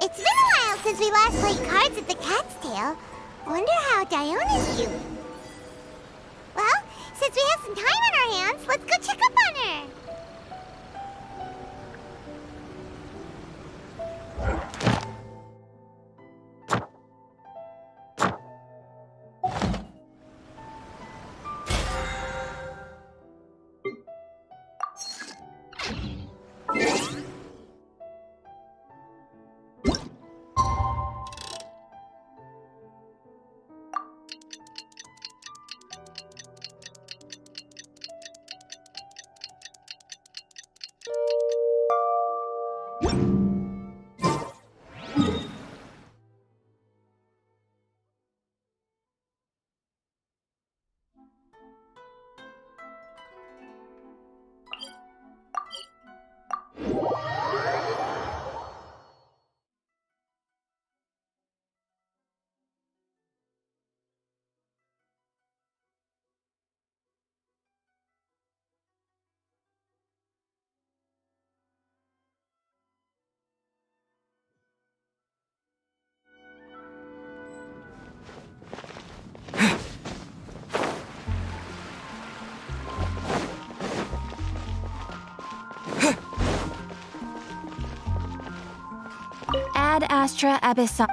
It's been a while since we last played cards at the Cat's Tail. Wonder how Diona's doing. Well, since we have some time on our hands, let's go check up on her. Ad Astra Abyssal.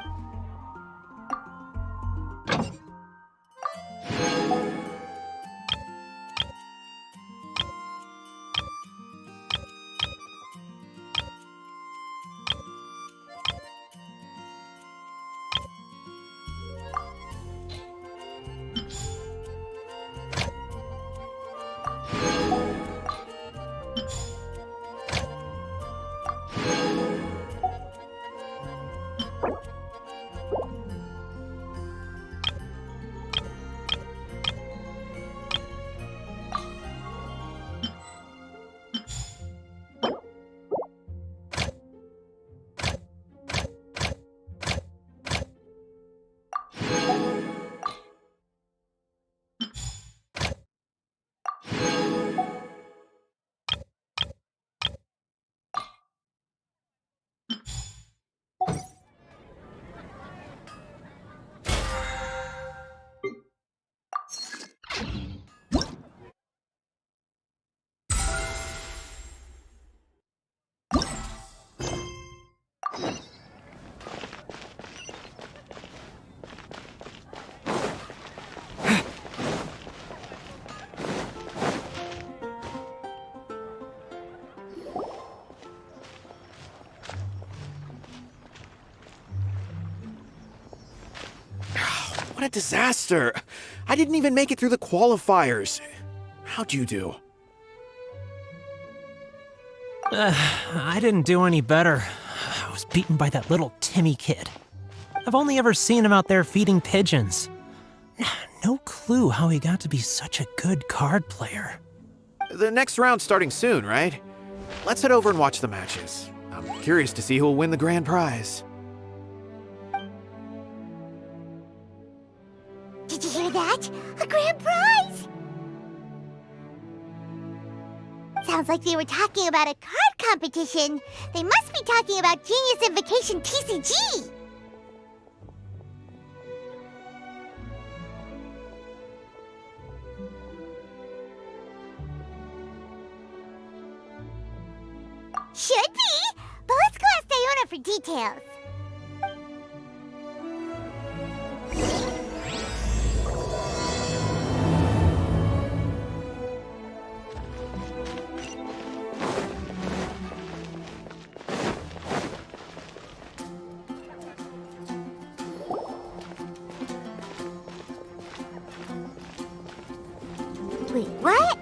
What a disaster! I didn't even make it through the qualifiers. How'd you do? I didn't do any better. I was beaten by that little Timmy kid. I've only ever seen him out there feeding pigeons. No clue how he got to be such a good card player. The next round's starting soon, right? Let's head over and watch the matches. I'm curious to see who'll win the grand prize. Did you hear that? A grand prize! Sounds like they were talking about a card competition. They must be talking about Genius Invocation TCG! Should be! But let's go ask Diona for details. Wait, what?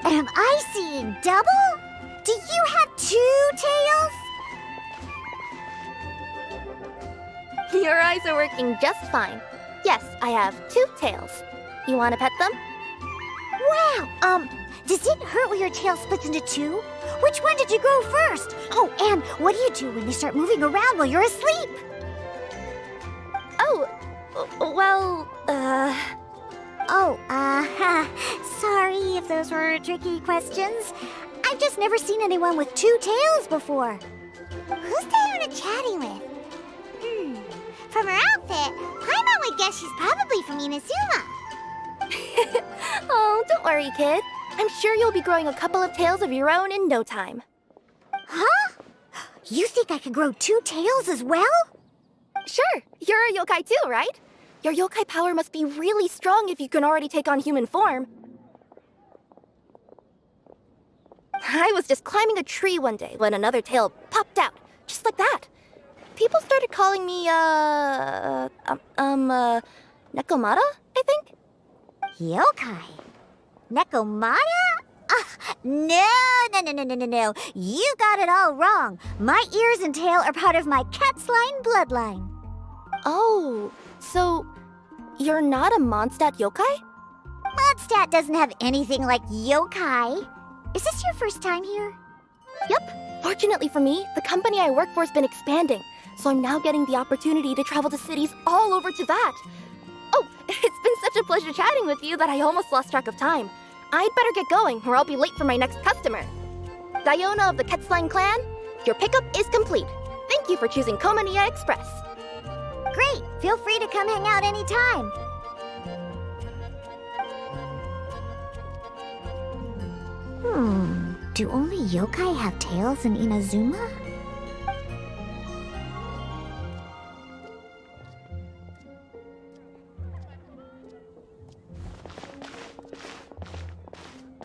Am I seeing double? Do you have 2 tails? Your eyes are working just fine. Yes, I have 2 tails. You want to pet them? Wow, does it hurt when your tail splits into 2? Which one did you grow first? Oh, and what do you do when they start moving around while you're asleep? Oh, well, Oh, sorry if those were tricky questions. I've just never seen anyone with two tails before. Who's Diona chatting with? From her outfit, Paimon would guess she's probably from Inazuma. Oh, don't worry, kid. I'm sure you'll be growing a couple of tails of your own in no time. Huh? You think I could grow two tails as well? Sure, you're a yokai too, right? Your yokai power must be really strong if you can already take on human form. I was just climbing a tree one day when another tail popped out, just like that. People started calling me, Nekomata, I think? Yokai? Nekomata? No. You got it all wrong. My ears and tail are part of my cat's line bloodline. Oh, so you're not a Mondstadt yokai? Mondstadt doesn't have anything like yokai. Is this your first time here? Yep. Fortunately for me, the company I work for has been expanding, so I'm now getting the opportunity to travel to cities all over to that. Oh, it's been such a pleasure chatting with you that I almost lost track of time. I'd better get going, or I'll be late for my next customer. Diona of the Quetzline clan, your pickup is complete. Thank you for choosing Komania Express. Great. Feel free to come hang out anytime. Do only yokai have tails in Inazuma?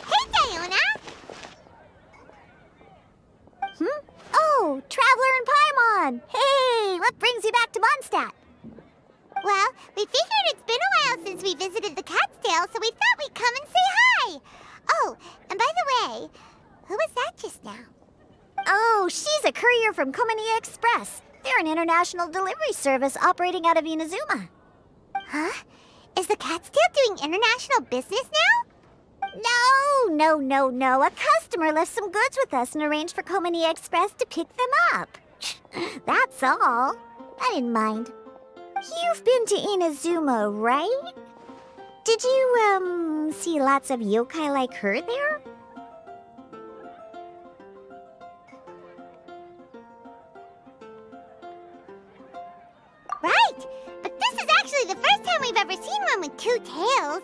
Hey, Diona! Oh, Traveler and Paimon! Hey, what brings you back to Mondstadt? Well, we figured it's been a while since we visited the Cat's Tail, so we thought we'd come and say hi! Oh, and by the way, who was that just now? Oh, she's a courier from Komania Express. They're an international delivery service operating out of Inazuma. Huh? Is the Cat's Tail doing international business now? No. A customer left some goods with us and arranged for Komania Express to pick them up. That's all. I didn't mind. You've been to Inazuma, right? Did you, see lots of yokai like her there? Right! But this is actually the first time we've ever seen one with two tails.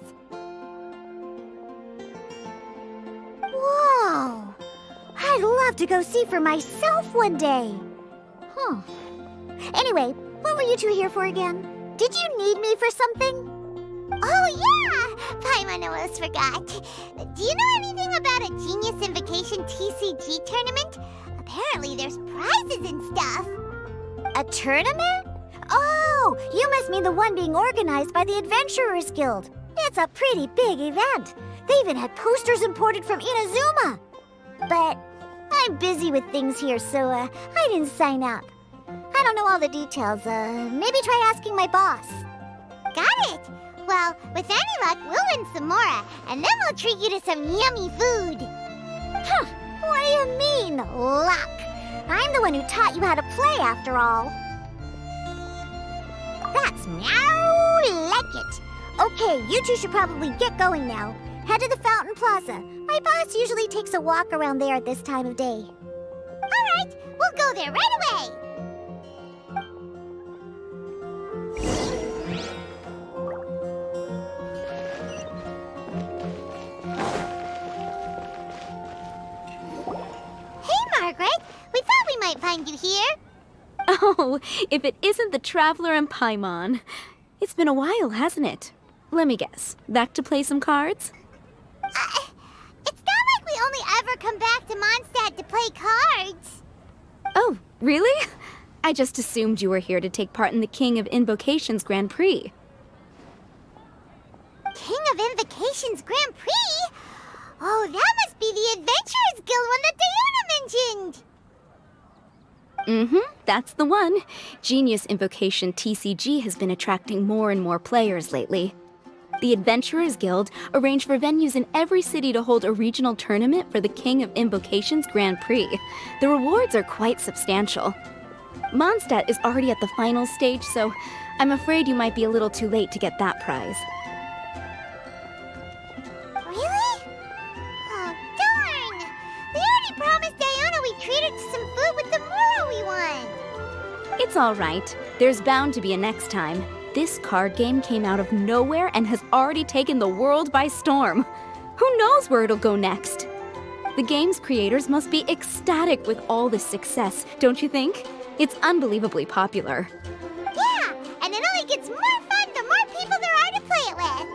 Whoa! I'd love to go see for myself one day. Huh. Anyway, what were you two here for again? Did you need me for something? Oh, yeah! Paimon almost forgot. Do you know anything about a Genius Invocation TCG tournament? Apparently there's prizes and stuff. A tournament? Oh, you must mean the one being organized by the Adventurers Guild. It's a pretty big event. They even had posters imported from Inazuma. But I'm busy with things here, so I didn't sign up. I don't know all the details. Maybe try asking my boss. Got it. Well, with any luck, we'll win some more, and then we'll treat you to some yummy food. Huh, what do you mean, luck? I'm the one who taught you how to play, after all. That's meow like it. Okay, you two should probably get going now. Head to the Fountain Plaza. My boss usually takes a walk around there at this time of day. All right, we'll go there right away. Margaret, we thought we might find you here. Oh, if it isn't the Traveler and Paimon. It's been a while, hasn't it? Let me guess. Back to play some cards? It's not like we only ever come back to Mondstadt to play cards. Oh, really? I just assumed you were here to take part in the King of Invocations Grand Prix. King of Invocations Grand Prix? Oh, that must be the Adventurers Guild one that Diona mentioned! That's the one. Genius Invocation TCG has been attracting more and more players lately. The Adventurers Guild arranged for venues in every city to hold a regional tournament for the King of Invocations Grand Prix. The rewards are quite substantial. Mondstadt is already at the final stage, so I'm afraid you might be a little too late to get that prize. promised Diana we'd treat her to some food with the moral we won. It's all right. There's bound to be a next time. This card game came out of nowhere and has already taken the world by storm. Who knows where it'll go next? The game's creators must be ecstatic with all this success, don't you think? It's unbelievably popular. Yeah, and it only gets more fun the more people there are to play it with.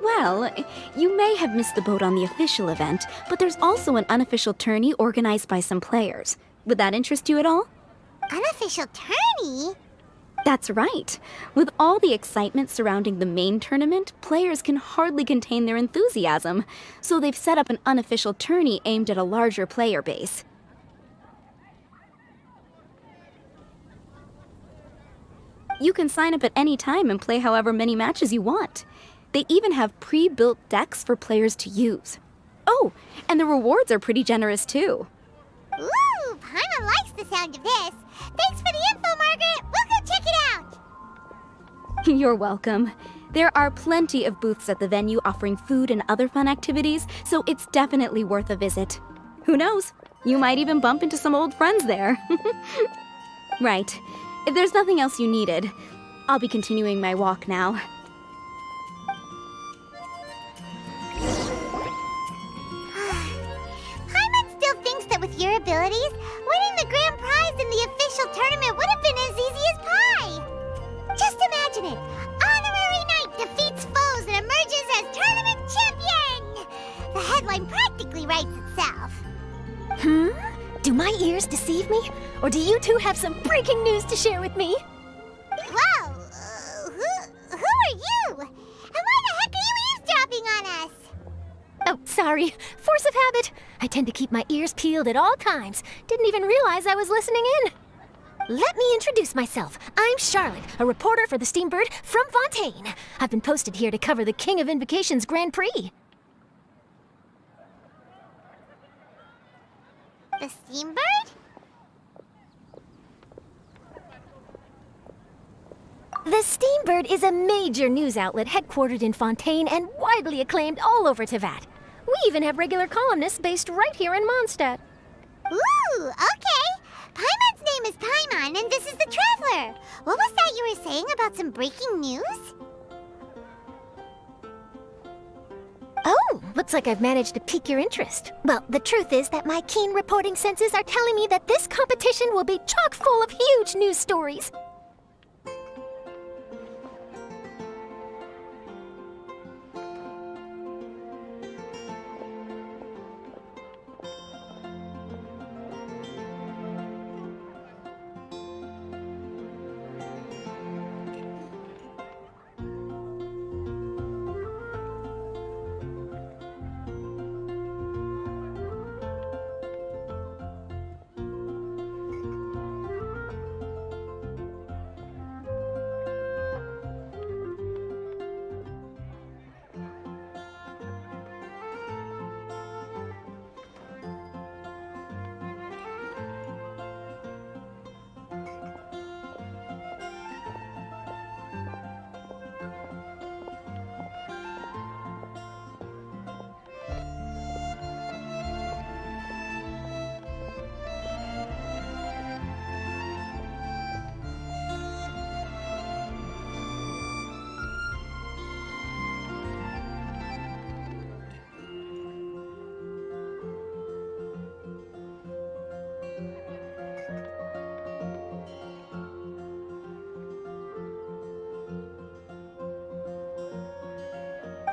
Well, you may have missed the boat on the official event, but there's also an unofficial tourney organized by some players. Would that interest you at all? Unofficial tourney? That's right. With all the excitement surrounding the main tournament, players can hardly contain their enthusiasm, so they've set up an unofficial tourney aimed at a larger player base. You can sign up at any time and play however many matches you want. They even have pre-built decks for players to use. Oh, and the rewards are pretty generous too. Ooh, Paimon likes the sound of this. Thanks for the info, Margaret. We'll go check it out. You're welcome. There are plenty of booths at the venue offering food and other fun activities, so it's definitely worth a visit. Who knows? You might even bump into some old friends there. Right. If there's nothing else you needed, I'll be continuing my walk now. Paimon still thinks that with your abilities, winning the grand prize in the official tournament would have been as easy as pie. Just imagine it. Honorary Knight defeats foes and emerges as tournament champion. The headline practically writes itself. Do my ears deceive me? Or do you two have some breaking news to share with me? Whoa! Who are you? And why the heck are you eavesdropping on us? Oh, sorry. Force of habit. I tend to keep my ears peeled at all times. Didn't even realize I was listening in. Let me introduce myself. I'm Charlotte, a reporter for the Steambird from Fontaine. I've been posted here to cover the King of Invocations Grand Prix. The Steambird? The Steambird is a major news outlet headquartered in Fontaine and widely acclaimed all over Teyvat. We even have regular columnists based right here in Mondstadt. Ooh, okay. Paimon's name is Paimon, and this is the Traveler. What was that you were saying about some breaking news? Oh, looks like I've managed to pique your interest. Well, the truth is that my keen reporting senses are telling me that this competition will be chock full of huge news stories.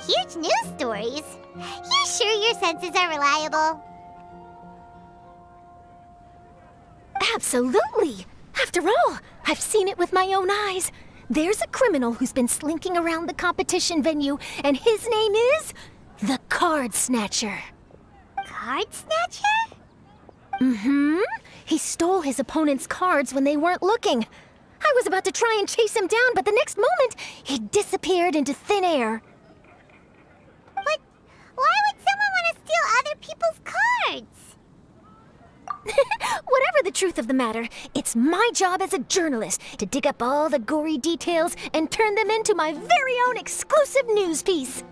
Huge news stories? You sure your senses are reliable? Absolutely! After all, I've seen it with my own eyes. There's a criminal who's been slinking around the competition venue, and his name is the Card Snatcher. Card Snatcher? Mm-hmm. He stole his opponent's cards when they weren't looking. I was about to try and chase him down, but the next moment, he disappeared into thin air. But why would someone want to steal other people's cards? Whatever the truth of the matter, it's my job as a journalist to dig up all the gory details and turn them into my very own exclusive news piece.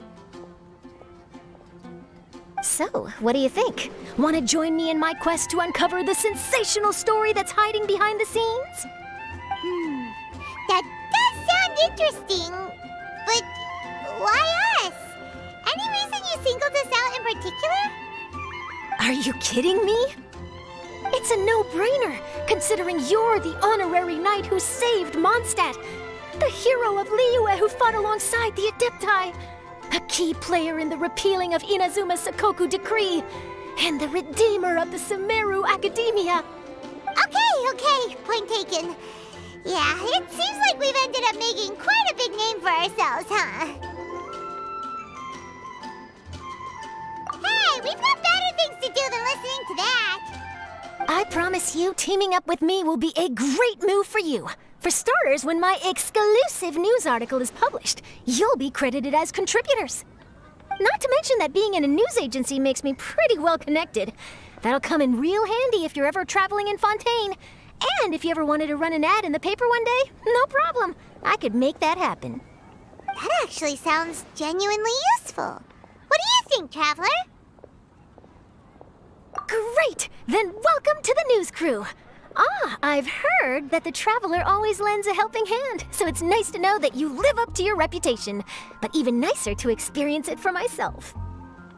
So, what do you think? Want to join me in my quest to uncover the sensational story that's hiding behind the scenes? That does sound interesting, but why us? Any reason you singled us out in particular? Are you kidding me? It's a no-brainer, considering you're the honorary knight who saved Mondstadt, the hero of Liyue who fought alongside the Adepti, a key player in the repealing of Inazuma's Sakoku decree, and the redeemer of the Sumeru Academia. Okay, point taken. Yeah, it seems like we've ended up making quite a big name for ourselves, huh? Hey, we've got better things to do than listening to that. I promise you, teaming up with me will be a great move for you. For starters, when my exclusive news article is published, you'll be credited as contributors. Not to mention that being in a news agency makes me pretty well connected. That'll come in real handy if you're ever traveling in Fontaine. And if you ever wanted to run an ad in the paper one day, no problem. I could make that happen. That actually sounds genuinely useful. What do you think, Traveler? Great! Then welcome to the news crew. I've heard that the Traveler always lends a helping hand, so it's nice to know that you live up to your reputation, but even nicer to experience it for myself.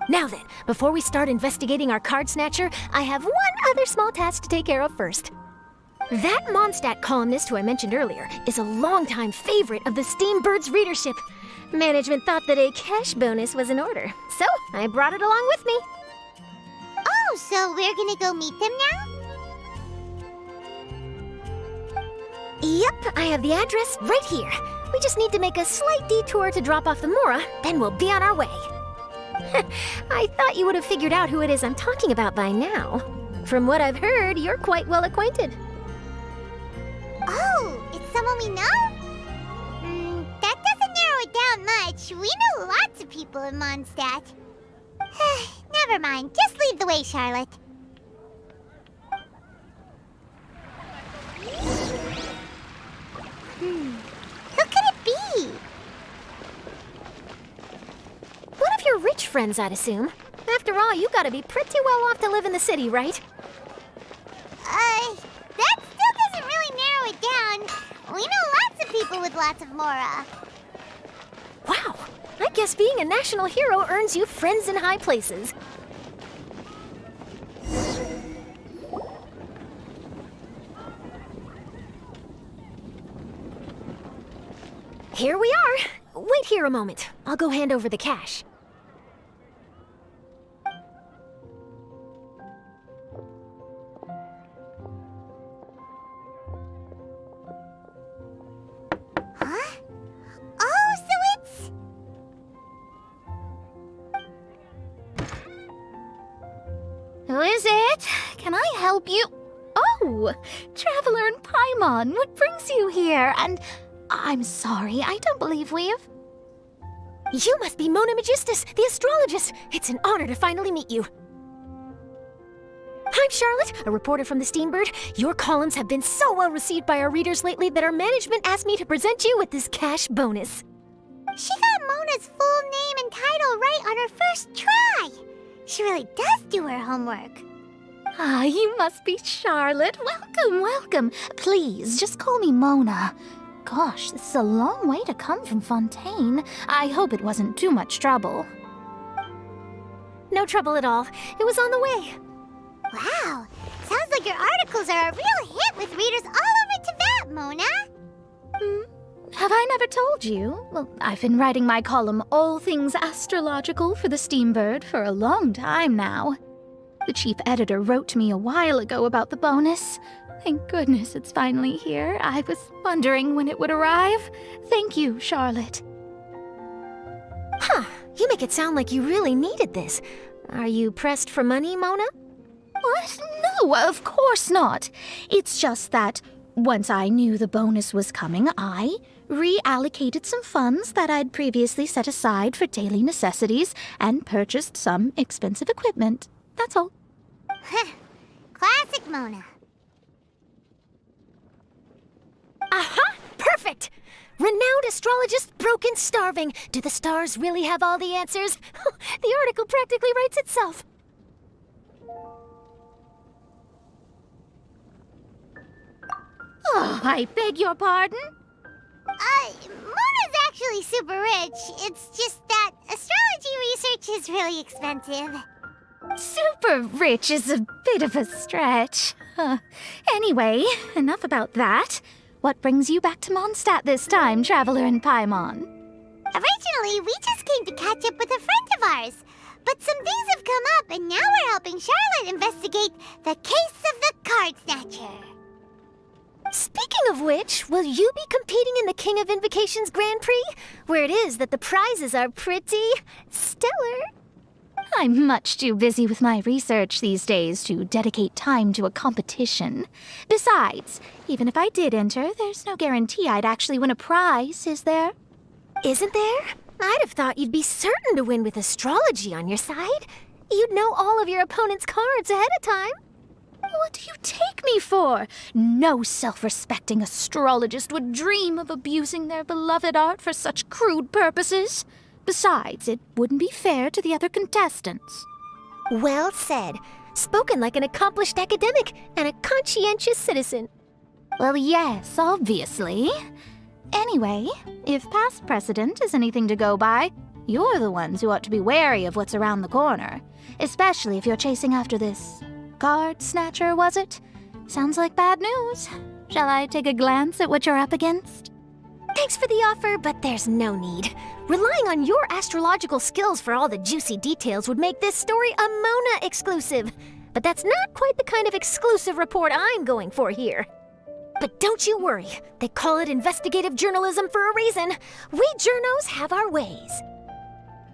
Now then, before we start investigating our card snatcher, I have one other small task to take care of first. That Mondstadt columnist who I mentioned earlier is a longtime favorite of the Steambird's readership. Management thought that a cash bonus was in order, so I brought it along with me. Oh, so we're gonna go meet them now? Yep, I have the address right here. We just need to make a slight detour to drop off the Mora, then we'll be on our way. I thought you would have figured out who it is I'm talking about by now. From what I've heard, you're quite well acquainted. Oh, it's someone we know? That doesn't narrow it down much. We know lots of people in Mondstadt. Never mind, just lead the way, Charlotte. Who could it be? One of your rich friends, I'd assume. After all, you gotta be pretty well off to live in the city, right? That still doesn't really narrow it down. We know lots of people with lots of Mora. Wow, I guess being a national hero earns you friends in high places. Here we are. Wait here a moment. I'll go hand over the cash. Huh? Oh, so it's... Who is it? Can I help you? Oh, Traveler and Paimon, what brings you here? And I'm sorry, I don't believe we've... You must be Mona Magistus, the astrologist. It's an honor to finally meet you. I'm Charlotte, a reporter from the Steambird. Your columns have been so well received by our readers lately that our management asked me to present you with this cash bonus. She got Mona's full name and title right on her first try. She really does do her homework. Ah, you must be Charlotte. Welcome, welcome. Please, just call me Mona. Gosh, this is a long way to come from Fontaine. I hope it wasn't too much trouble. No trouble at all. It was on the way. Wow, sounds like your articles are a real hit with readers all over Teyvat, Mona. Have I never told you? Well, I've been writing my column All Things Astrological for the Steambird for a long time now. The chief editor wrote to me a while ago about the bonus. Thank goodness it's finally here. I was wondering when it would arrive. Thank you, Charlotte. Huh, you make it sound like you really needed this. Are you pressed for money, Mona? What? No, of course not. It's just that once I knew the bonus was coming, I reallocated some funds that I'd previously set aside for daily necessities and purchased some expensive equipment. That's all. Classic Mona. Aha! Perfect! Renowned astrologist broken starving. Do the stars really have all the answers? The article practically writes itself. Oh, I beg your pardon? Mona's actually super rich. It's just that astrology research is really expensive. Super rich is a bit of a stretch. Anyway, enough about that. What brings you back to Mondstadt this time, Traveler in Paimon? Originally, we just came to catch up with a friend of ours. But some things have come up, and now we're helping Charlotte investigate the case of the Card Snatcher. Speaking of which, will you be competing in the King of Invocations Grand Prix? Where it is that the prizes are pretty stellar. I'm much too busy with my research these days to dedicate time to a competition. Besides, even if I did enter, there's no guarantee I'd actually win a prize, is there? Isn't there? I'd have thought you'd be certain to win with astrology on your side. You'd know all of your opponent's cards ahead of time. What do you take me for? No self-respecting astrologist would dream of abusing their beloved art for such crude purposes. Besides, it wouldn't be fair to the other contestants. Well said. Spoken like an accomplished academic and a conscientious citizen. Well, yes, obviously. Anyway, if past precedent is anything to go by, you're the ones who ought to be wary of what's around the corner. Especially if you're chasing after this Card Snatcher, was it? Sounds like bad news. Shall I take a glance at what you're up against? Thanks for the offer, but there's no need. Relying on your astrological skills for all the juicy details would make this story a Mona exclusive. But that's not quite the kind of exclusive report I'm going for here. But don't you worry. They call it investigative journalism for a reason. We journos have our ways.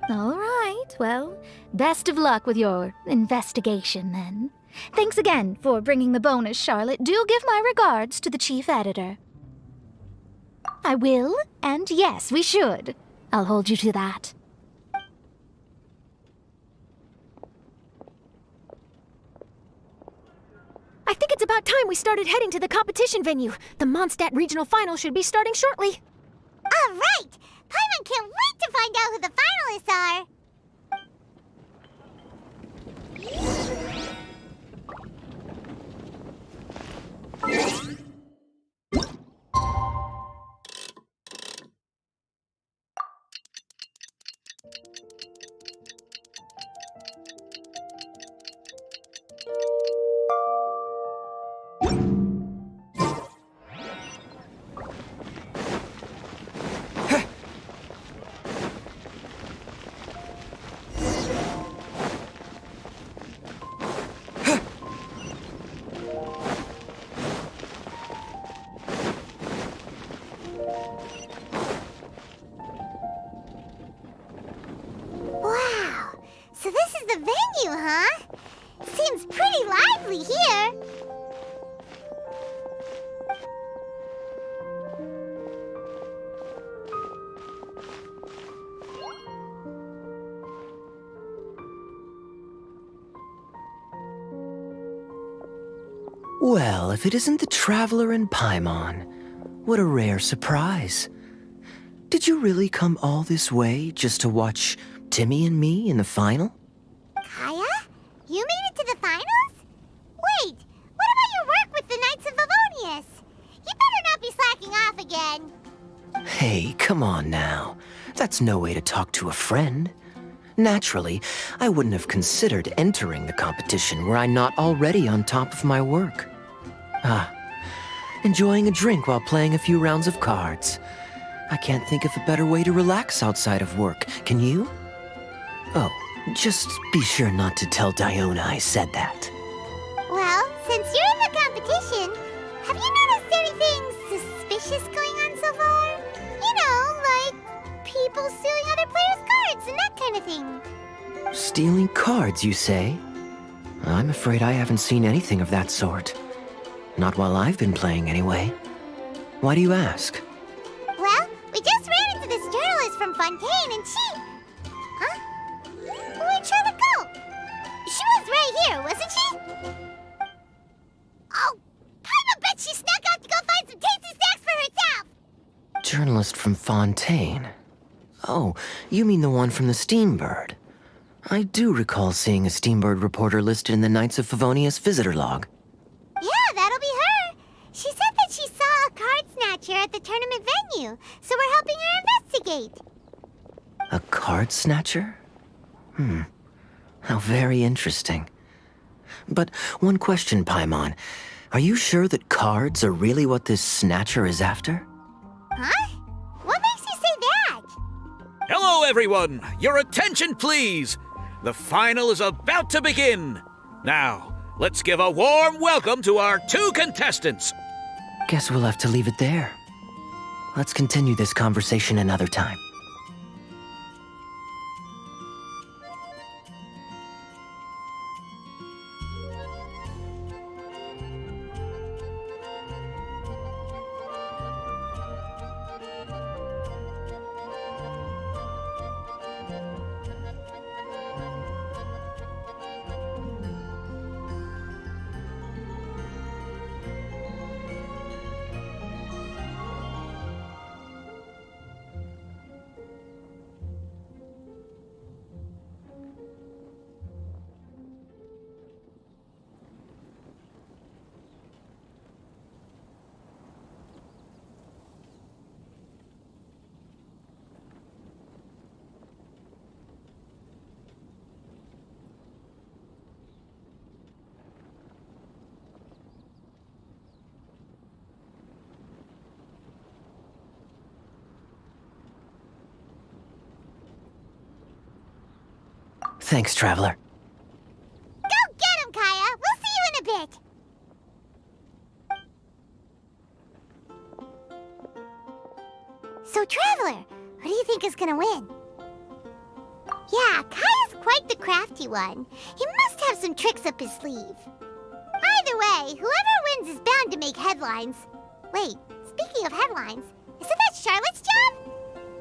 All right, well, best of luck with your investigation then. Thanks again for bringing the bonus, Charlotte. Do give my regards to the chief editor. I will, and yes, we should. I'll hold you to that. I think it's about time we started heading to the competition venue. The Mondstadt Regional Final should be starting shortly. All right! Paimon can't wait to find out who the finalists are! Wow! So this is the venue, huh? Seems pretty lively here. Well, if it isn't the Traveler in Paimon, what a rare surprise. Did you really come all this way just to watch Timmy and me in the final? Kaya? You made it to the finals? Wait, what about your work with the Knights of Favonius? You better not be slacking off again. Hey, come on now. That's no way to talk to a friend. Naturally, I wouldn't have considered entering the competition were I not already on top of my work. Enjoying a drink while playing a few rounds of cards. I can't think of a better way to relax outside of work, can you? Oh, just be sure not to tell Diona I said that. Well, since you're in the competition, have you noticed anything suspicious going on so far? You know, like people stealing other players' cards and that kind of thing. Stealing cards, you say? I'm afraid I haven't seen anything of that sort. Not while I've been playing, anyway. Why do you ask? Well, we just ran into this journalist from Fontaine and she... Huh? Where'd Charlotte go? She was right here, wasn't she? Oh, I bet she snuck out to go find some tasty snacks for herself! journalist from Fontaine. Oh, you mean the one from the Steambird. I do recall seeing a Steambird reporter listed in the Knights of Favonius visitor log. Yeah, that'll be her. She said that she saw a card snatcher at the tournament venue, so we're helping her investigate. A card snatcher? How very interesting. But one question, Paimon. Are you sure that cards are really what this snatcher is after? Huh? What makes you say that? Hello, everyone! Your attention, please! The final is about to begin. Now, let's give a warm welcome to our 2 contestants. Guess we'll have to leave it there. Let's continue this conversation another time. Thanks, Traveler. Go get him, Kaya! We'll see you in a bit! So, Traveler, who do you think is gonna win? Yeah, Kaya's quite the crafty one. He must have some tricks up his sleeve. Either way, whoever wins is bound to make headlines. Wait, speaking of headlines, isn't that Charlotte's job?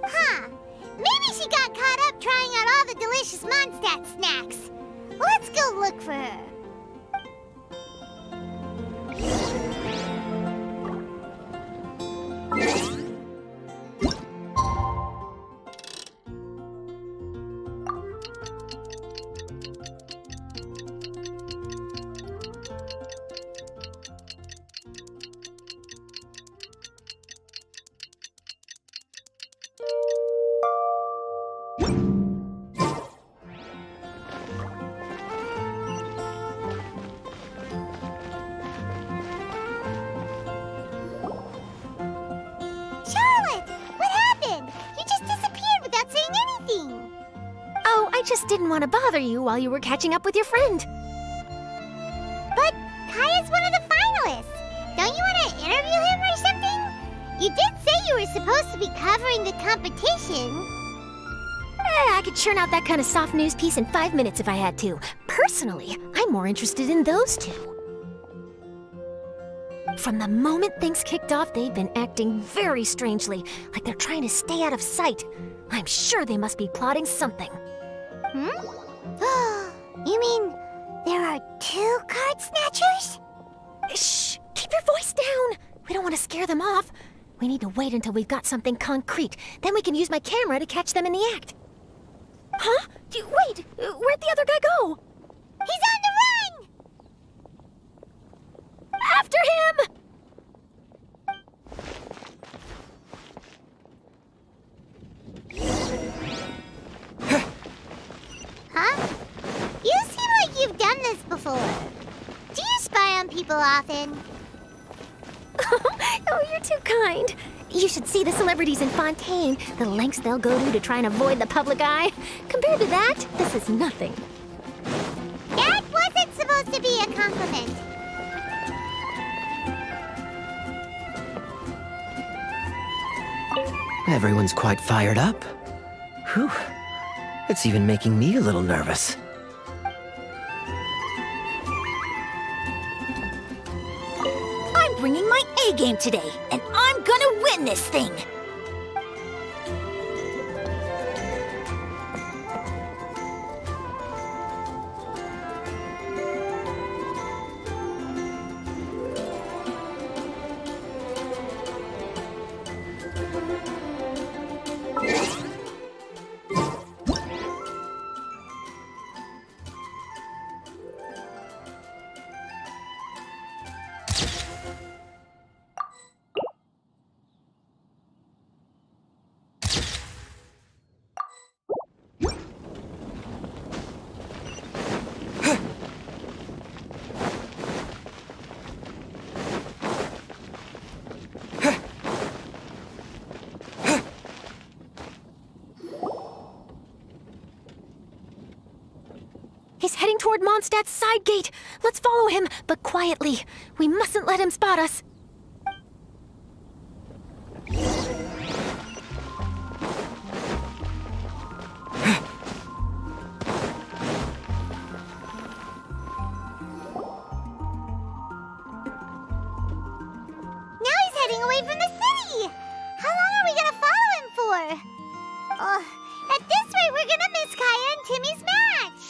Huh. Maybe she got caught up trying out all the delicious Mondstadt snacks. Let's go look for her. I just didn't want to bother you while you were catching up with your friend. But Kaya's one of the finalists. Don't you want to interview him or something? You did say you were supposed to be covering the competition. I could churn out that kind of soft news piece in 5 minutes if I had to. Personally, I'm more interested in those two. From the moment things kicked off, they've been acting very strangely, like they're trying to stay out of sight. I'm sure they must be plotting something. You mean there are 2 card snatchers? Shh! Keep your voice down! We don't want to scare them off. We need to wait until we've got something concrete. Then we can use my camera to catch them in the act. Huh? Wait! Where'd the other guy go? He's on the run! After him! Huh? You seem like you've done this before. Do you spy on people often? Oh, you're too kind. You should see the celebrities in Fontaine, the lengths they'll go to try and avoid the public eye. Compared to that, this is nothing. That wasn't supposed to be a compliment. Everyone's quite fired up. Whew. It's even making me a little nervous. I'm bringing my A game today, and I'm gonna win this thing! He's heading toward Mondstadt's side gate. Let's follow him, but quietly. We mustn't let him spot us. Now he's heading away from the city! How long are we gonna follow him for? At this rate, we're gonna miss Kaya and Timmy's match!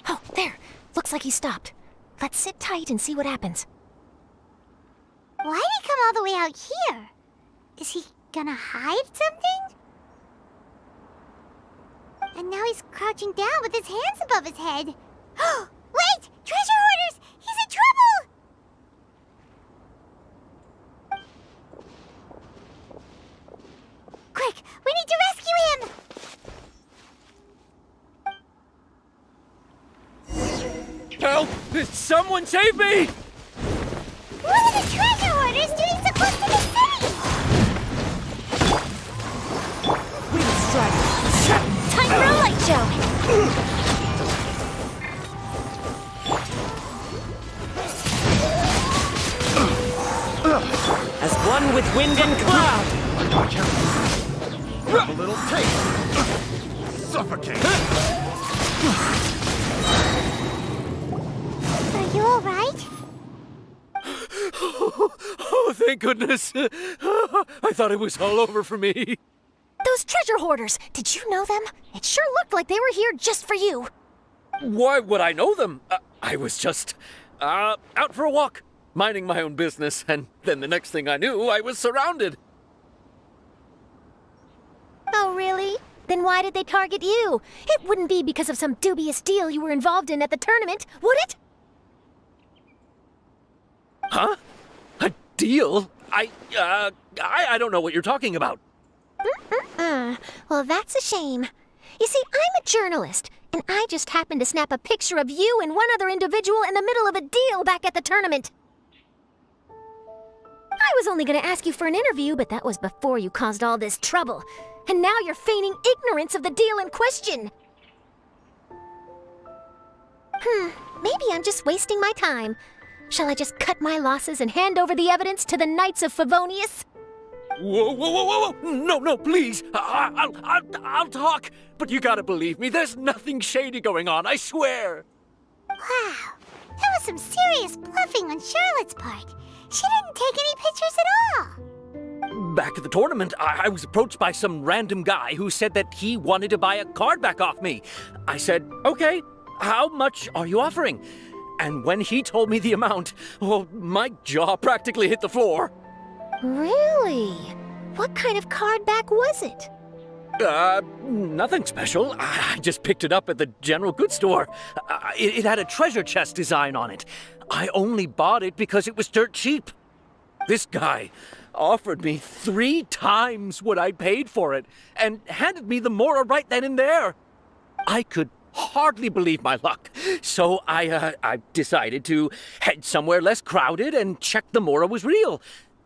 Oh, there. Looks like he stopped. Let's sit tight and see what happens. Why'd he come all the way out here? Is he gonna hide something? And now he's crouching down with his hands above his head. Wait! Treasure hoarders! He's in trouble! Quick! We need to rescue him! Help! Someone save me! What are the treasure hoarders doing so close to the city? Time for a light show! As one with wind and cloud! Have a little taste. Suffocate. Are you alright? Oh, thank goodness. I thought it was all over for me. Those treasure hoarders, did you know them? It sure looked like they were here just for you. Why would I know them? I was just out for a walk, minding my own business, and then the next thing I knew, I was surrounded. Oh, really? Then why did they target you? It wouldn't be because of some dubious deal you were involved in at the tournament, would it? Huh? A deal? I don't know what you're talking about. Well, that's a shame. You see, I'm a journalist, and I just happened to snap a picture of you and one other individual in the middle of a deal back at the tournament. I was only going to ask you for an interview, but that was before you caused all this trouble. And now you're feigning ignorance of the deal in question. Maybe I'm just wasting my time. Shall I just cut my losses and hand over the evidence to the Knights of Favonius? Whoa! No, please. I'll talk. But you gotta believe me, there's nothing shady going on, I swear. Wow, that was some serious bluffing on Charlotte's part. She didn't take any pictures at all. Back at the tournament, I was approached by some random guy who said that he wanted to buy a card back off me. I said, okay, how much are you offering? And when he told me the amount, oh, my jaw practically hit the floor. Really? What kind of card back was it? Nothing special. I just picked it up at the general goods store. It had a treasure chest design on it. I only bought it because it was dirt cheap. This guy offered me 3 times what I paid for it and handed me the Mora right then and there. I could hardly believe my luck, so I decided to head somewhere less crowded and check the Mora was real.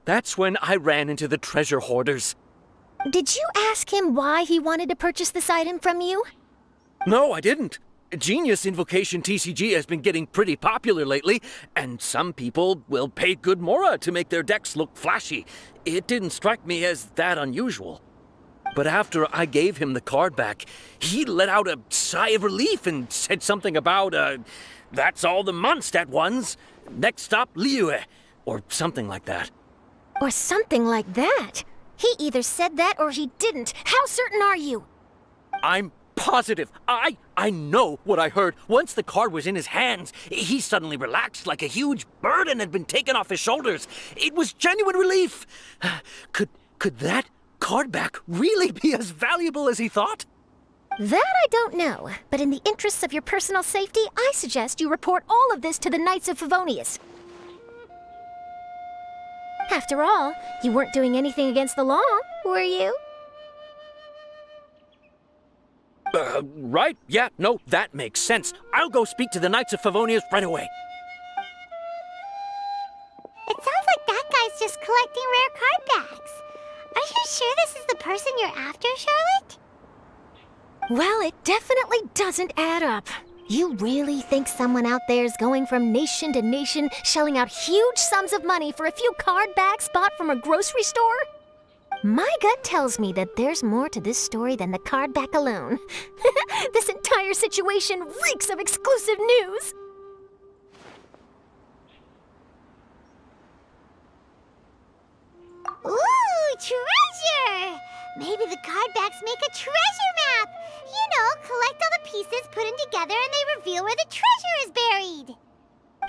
That's when I ran into the treasure hoarders. Did you ask him why he wanted to purchase this item from you? No, I didn't. Genius Invocation TCG has been getting pretty popular lately, and some people will pay good Mora to make their decks look flashy. It didn't strike me as that unusual. But after I gave him the card back, he let out a sigh of relief and said something about, that's all the Mondstadt ones. Next stop, Liyue, or something like that. Or something like that? He either said that or he didn't. How certain are you? I'm positive. I know what I heard. Once the card was in his hands, he suddenly relaxed like a huge burden had been taken off his shoulders. It was genuine relief. Could that card back really be as valuable as he thought? That I don't know, but in the interests of your personal safety, I suggest you report all of this to the Knights of Favonius. After all, you weren't doing anything against the law, were you? Right? Yeah, no, that makes sense. I'll go speak to the Knights of Favonius right away. It sounds like that guy's just collecting rare card backs. Are you sure this is the person you're after, Charlotte? Well, it definitely doesn't add up. You really think someone out there is going from nation to nation, shelling out huge sums of money for a few card backs bought from a grocery store? My gut tells me that there's more to this story than the card back alone. This entire situation reeks of exclusive news! Ooh, treasure! Maybe the card backs make a treasure map! You know, collect all the pieces, put them together, and they reveal where the treasure is buried!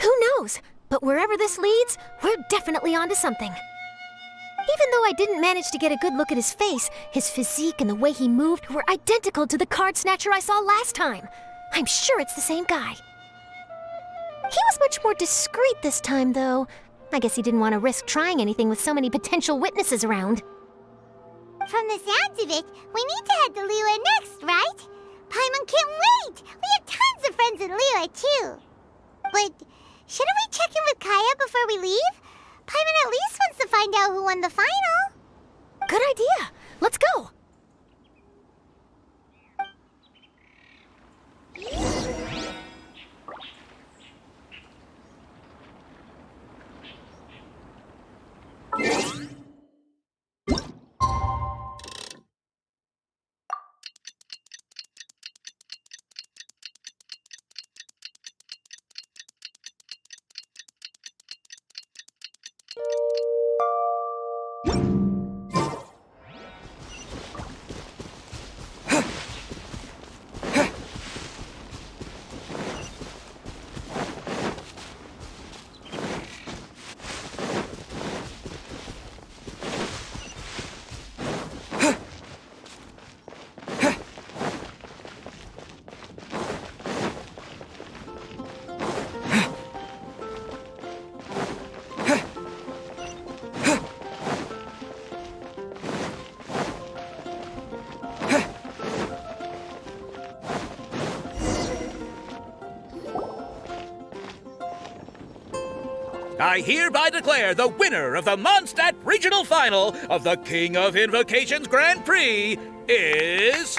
Who knows? But wherever this leads, we're definitely onto something. Even though I didn't manage to get a good look at his face, his physique and the way he moved were identical to the card snatcher I saw last time. I'm sure it's the same guy. He was much more discreet this time, though. I guess he didn't want to risk trying anything with so many potential witnesses around. From the sounds of it, we need to head to Liyue next, right? Paimon can't wait! We have tons of friends in Liyue, too. But shouldn't we check in with Kaya before we leave? Paimon at least wants to find out who won the final. Good idea. Let's go. I hereby declare the winner of the Mondstadt Regional Final of the King of Invocations Grand Prix is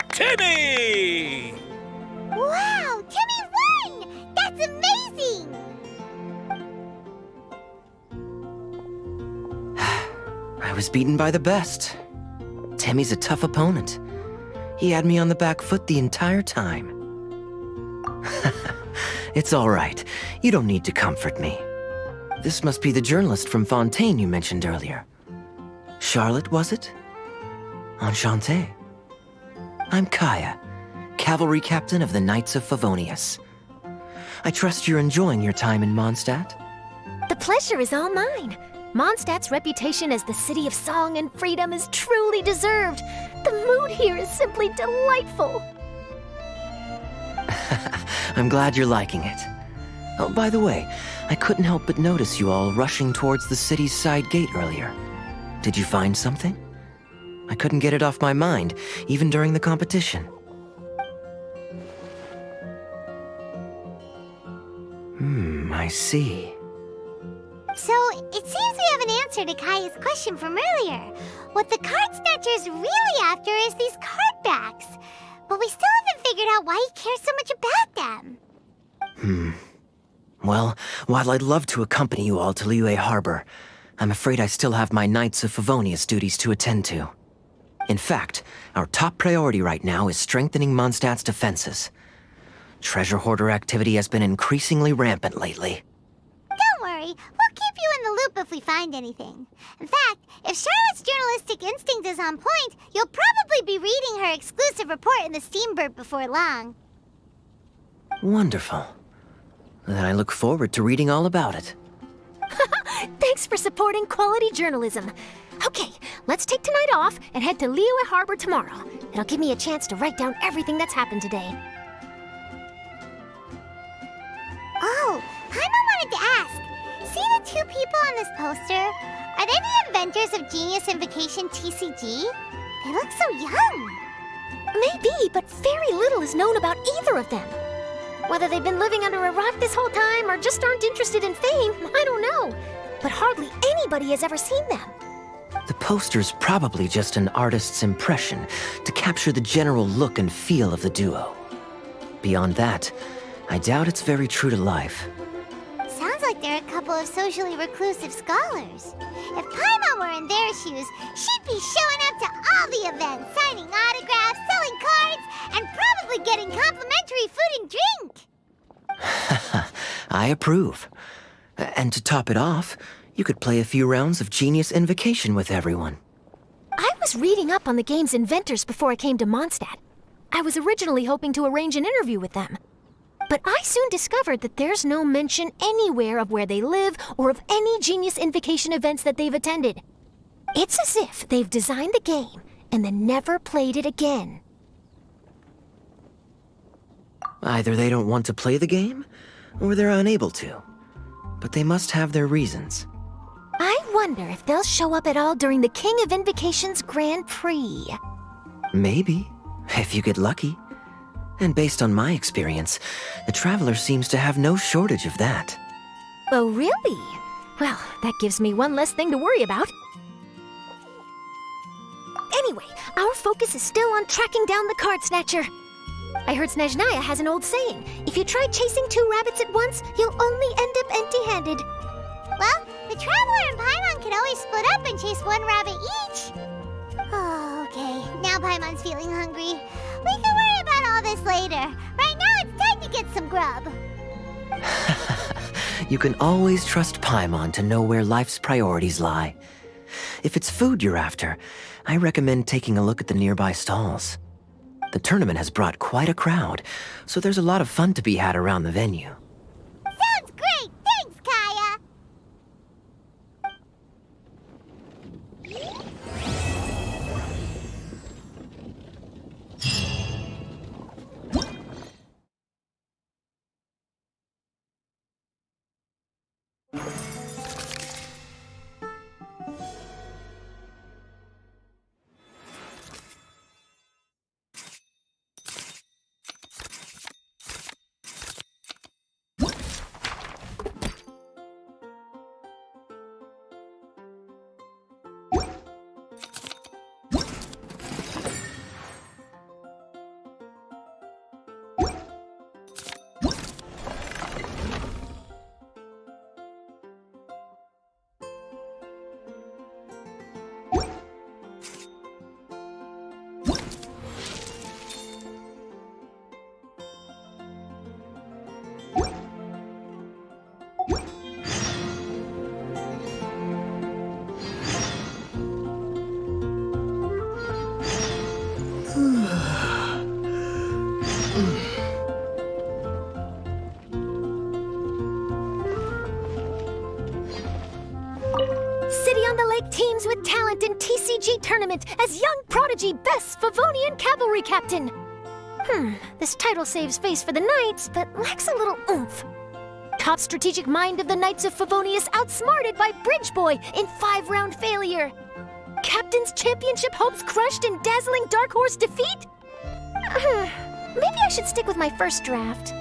Timmy! Wow, Timmy won! That's amazing! I was beaten by the best. Timmy's a tough opponent. He had me on the back foot the entire time. It's all right. You don't need to comfort me. This must be the journalist from Fontaine you mentioned earlier. Charlotte, was it? Enchanté. I'm Kaya, cavalry captain of the Knights of Favonius. I trust you're enjoying your time in Mondstadt? The pleasure is all mine. Mondstadt's reputation as the city of song and freedom is truly deserved. The mood here is simply delightful. I'm glad you're liking it. Oh, by the way, I couldn't help but notice you all rushing towards the city's side gate earlier. Did you find something? I couldn't get it off my mind, even during the competition. I see. So, it seems we have an answer to Kaya's question from earlier. What the card snatcher's really after is these card backs. But we still haven't figured out why he cares so much about them. Well, while I'd love to accompany you all to Liyue Harbor, I'm afraid I still have my Knights of Favonius duties to attend to. In fact, our top priority right now is strengthening Mondstadt's defenses. Treasure hoarder activity has been increasingly rampant lately. Don't worry, we'll keep you in the loop if we find anything. In fact, if Charlotte's journalistic instinct is on point, you'll probably be reading her exclusive report in the Steambird before long. Wonderful. Then I look forward to reading all about it. Thanks for supporting quality journalism. Okay, let's take tonight off and head to Liyue Harbor tomorrow. It'll give me a chance to write down everything that's happened today. Oh, Paimon wanted to ask. See the two people on this poster? Are they the inventors of Genius Invocation TCG? They look so young. Maybe, but very little is known about either of them. Whether they've been living under a rock this whole time or just aren't interested in fame, I don't know. But hardly anybody has ever seen them. The poster's probably just an artist's impression to capture the general look and feel of the duo. Beyond that, I doubt it's very true to life. Sounds like they're a couple of socially reclusive scholars. If Paimon were in their shoes, she'd be showing up to all the events, signing autographs, selling cards, and probably getting complimentary food and drink. I approve. And to top it off, you could play a few rounds of Genius Invocation with everyone. I was reading up on the game's inventors before I came to Mondstadt. I was originally hoping to arrange an interview with them. But I soon discovered that there's no mention anywhere of where they live or of any Genius Invocation events that they've attended. It's as if they've designed the game and then never played it again. Either they don't want to play the game, or they're unable to. But they must have their reasons. I wonder if they'll show up at all during the King of Invocation's Grand Prix. Maybe, if you get lucky. And based on my experience, the Traveler seems to have no shortage of that. Oh, really? Well, that gives me one less thing to worry about. Anyway, our focus is still on tracking down the card snatcher. I heard Snezhnaya has an old saying, if you try chasing two rabbits at once, you'll only end up empty-handed. Well, the Traveler and Paimon can always split up and chase one rabbit each. Oh, okay. Now Paimon's feeling hungry. We can worry about all this later. Right now, it's time to get some grub. You can always trust Paimon to know where life's priorities lie. If it's food you're after, I recommend taking a look at the nearby stalls. The tournament has brought quite a crowd, so there's a lot of fun to be had around the venue. Sounds great! Thanks, Kaya! City on the Lake teams with talent in TCG tournament as young prodigy best Favonian cavalry captain. This title saves face for the Knights, but lacks a little oomph. Top strategic mind of the Knights of Favonius outsmarted by Bridge Boy in 5-round failure. Captain's championship hopes crushed in dazzling Dark Horse defeat? Maybe I should stick with my first draft.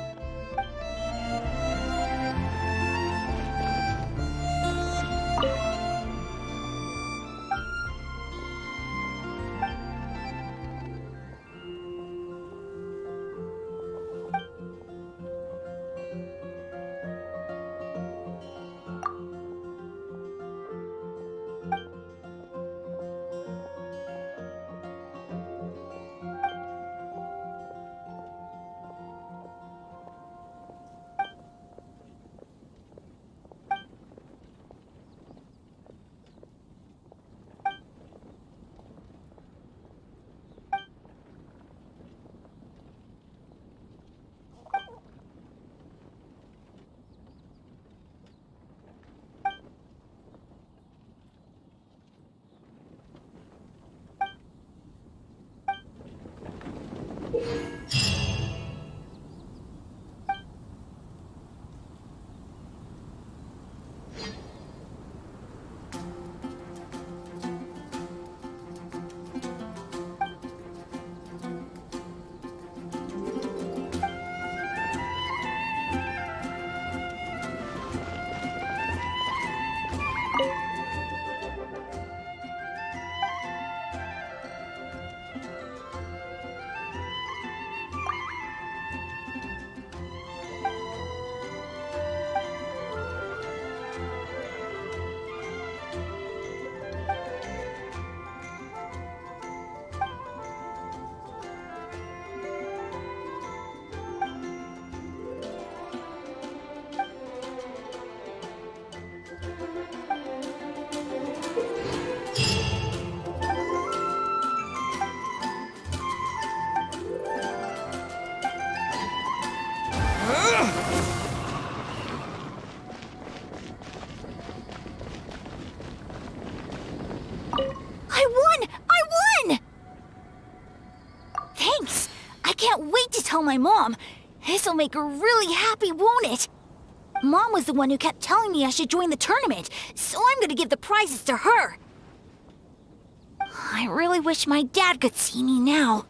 tell my mom. This'll make her really happy, won't it? Mom was the one who kept telling me I should join the tournament, so I'm gonna give the prizes to her. I really wish my dad could see me now.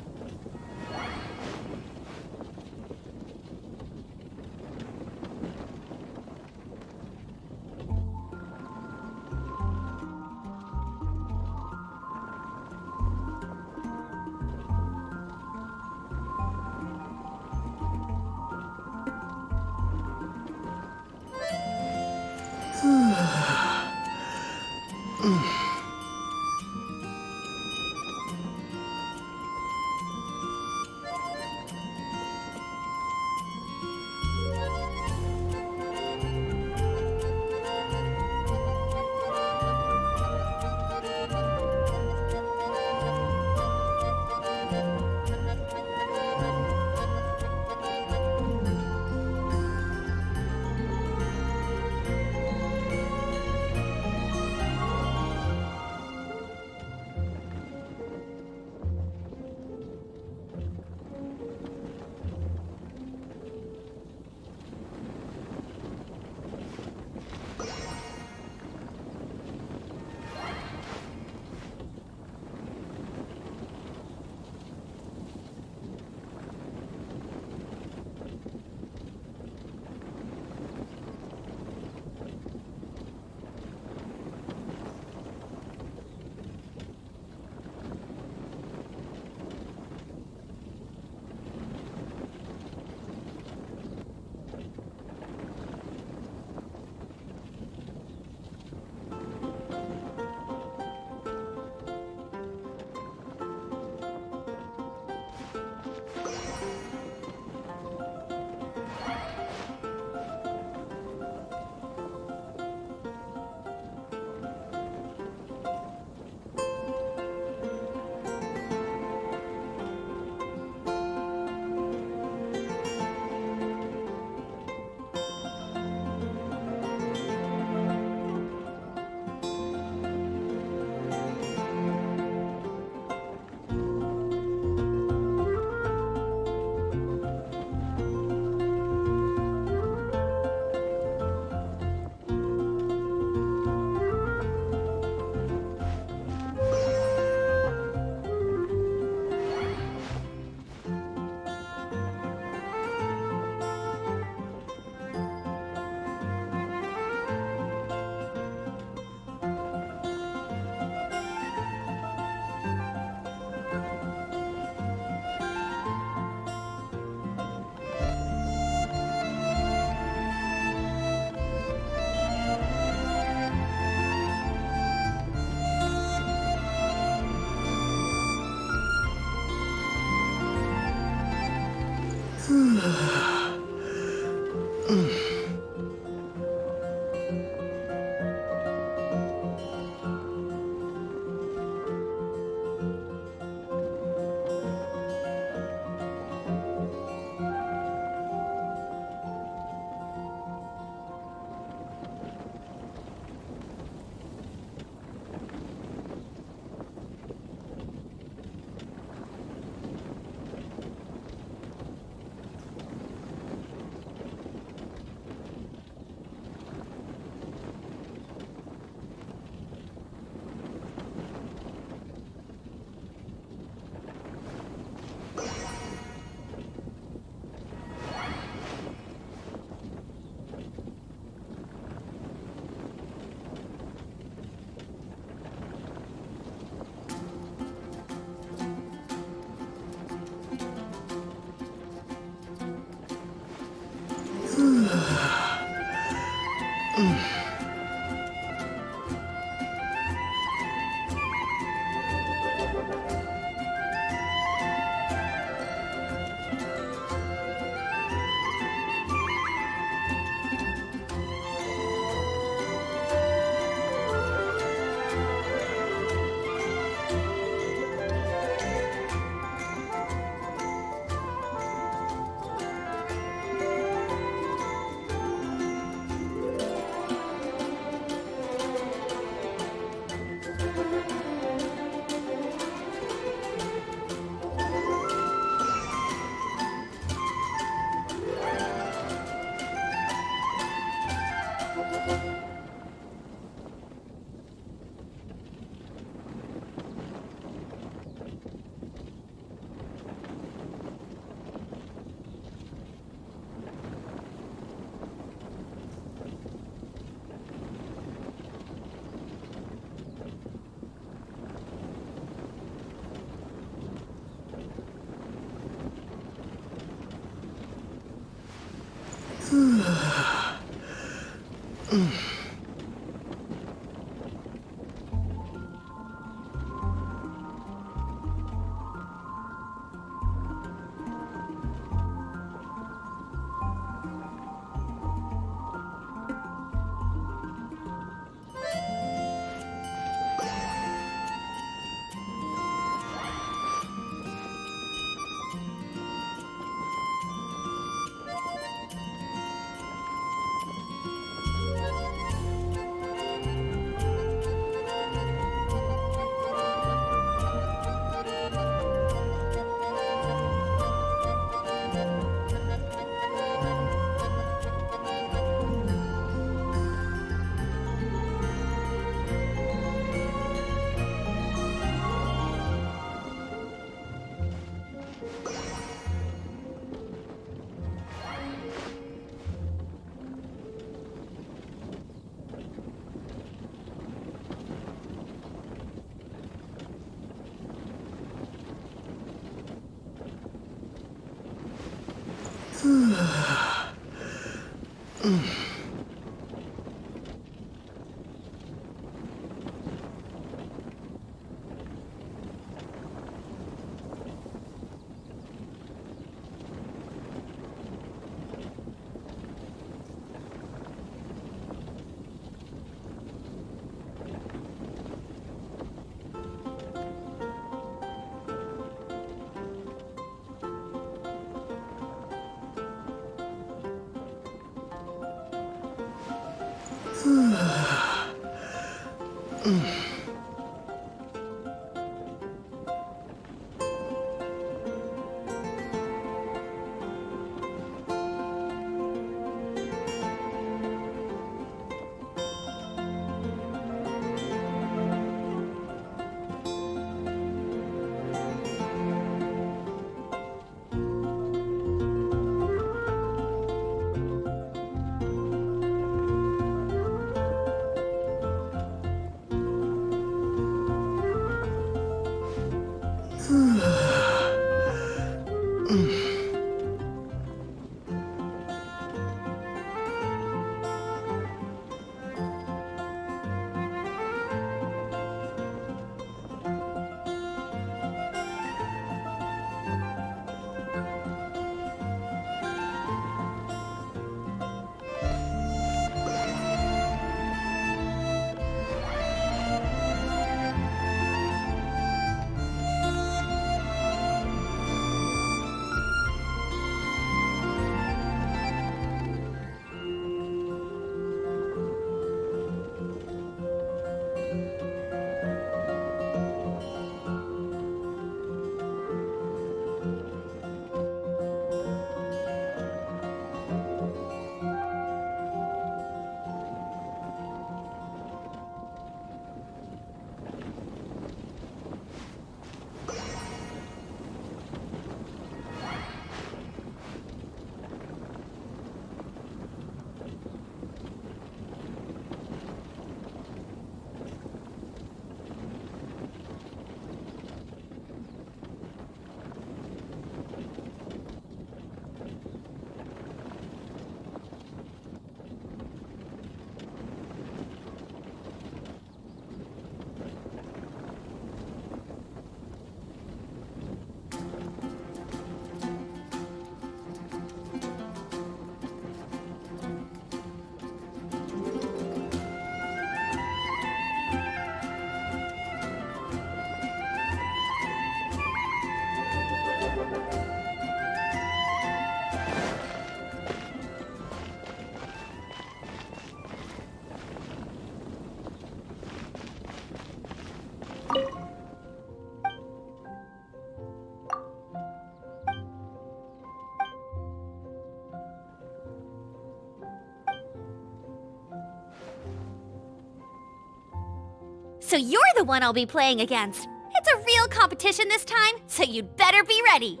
So you're the one I'll be playing against. It's a real competition this time, so you'd better be ready.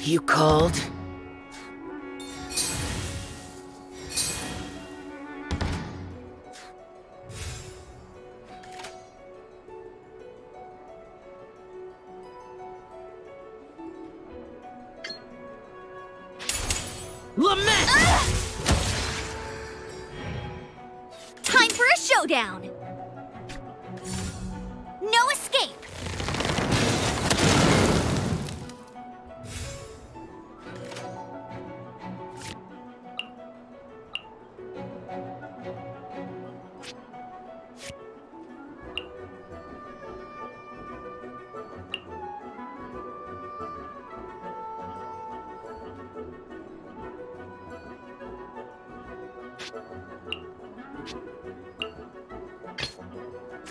You called? Lament! Time for a showdown! No escape!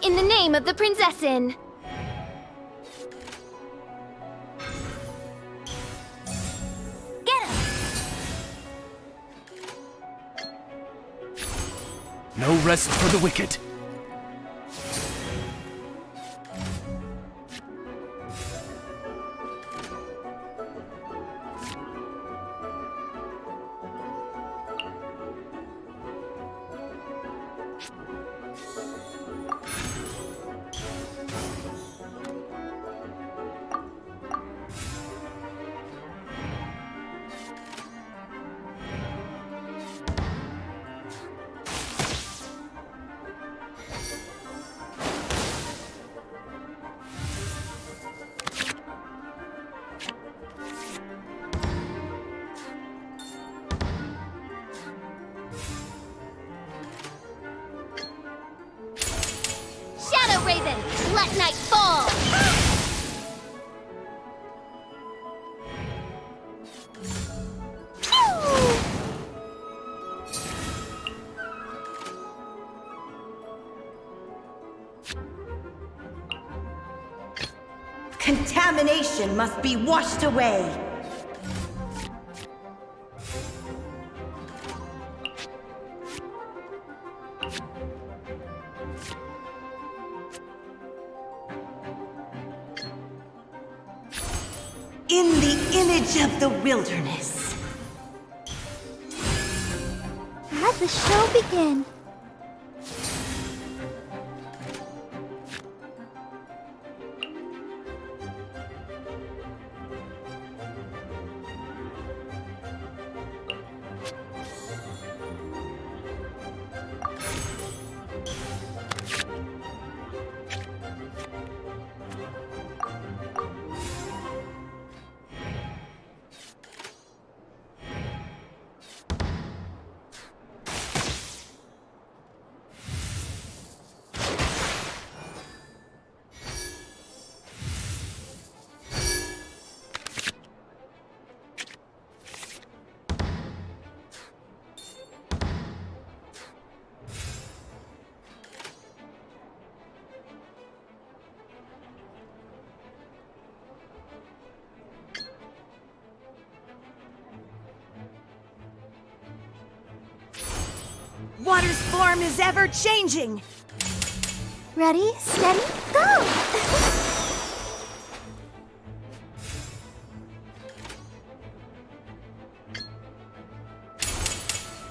In the name of the Prinzessin! Get him! No rest for the wicked. Shadow Raven, let night fall! Contamination must be washed away. In the image of the wilderness. Let the show begin. Water's form is ever changing. Ready, steady, go!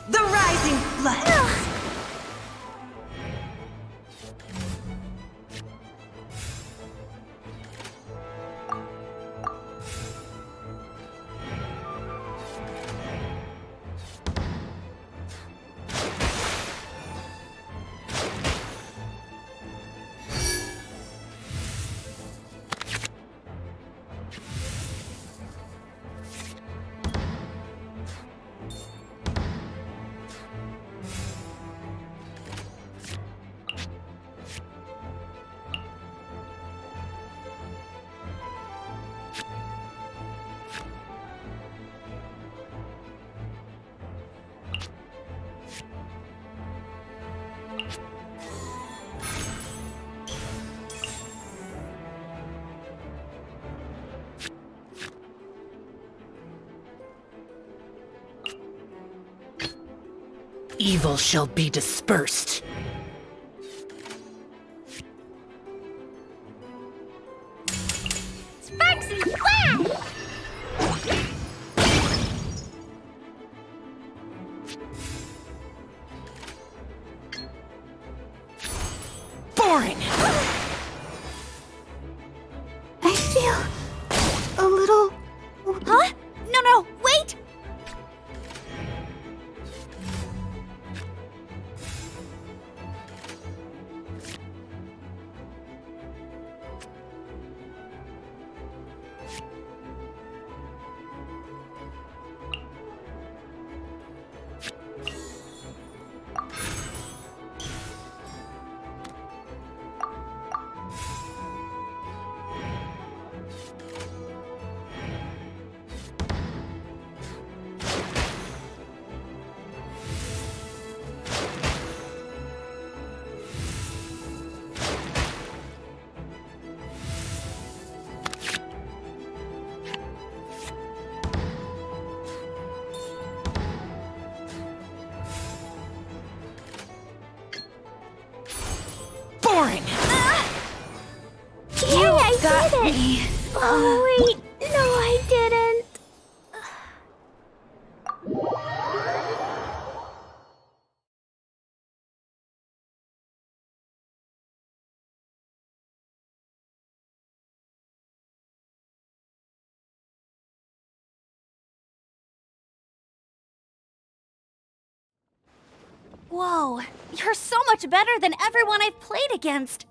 The rising flood. Evil shall be dispersed. Sparks and splash! me. Oh, wait. No, I didn't. Whoa, you're so much better than everyone I've played against.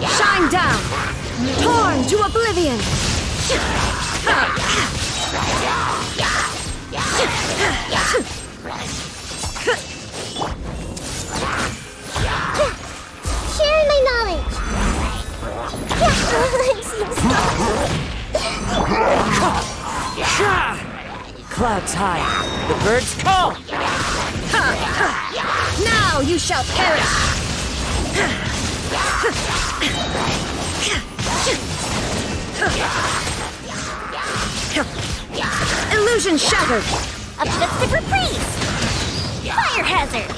Shine down! Torn to oblivion! Sharing my knowledge. Clouds high, the birds call! Now you shall perish! Illusion shattered! A mystic reprise. Fire hazard.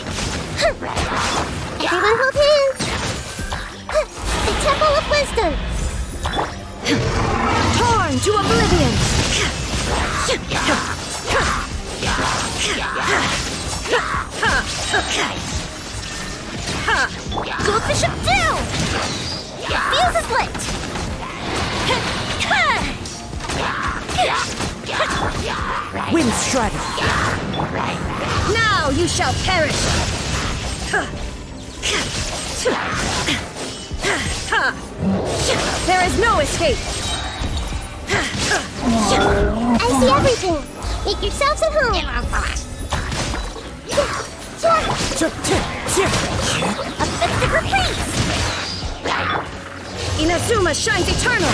Everyone hold hands. The Temple of Wisdom. Torn to oblivion! Gold Bishop down. Fuse is lit. Wind strider! Now you shall perish! There is no escape! I see everything. Make yourselves at home. A mystic reprise. Inazuma shines eternal!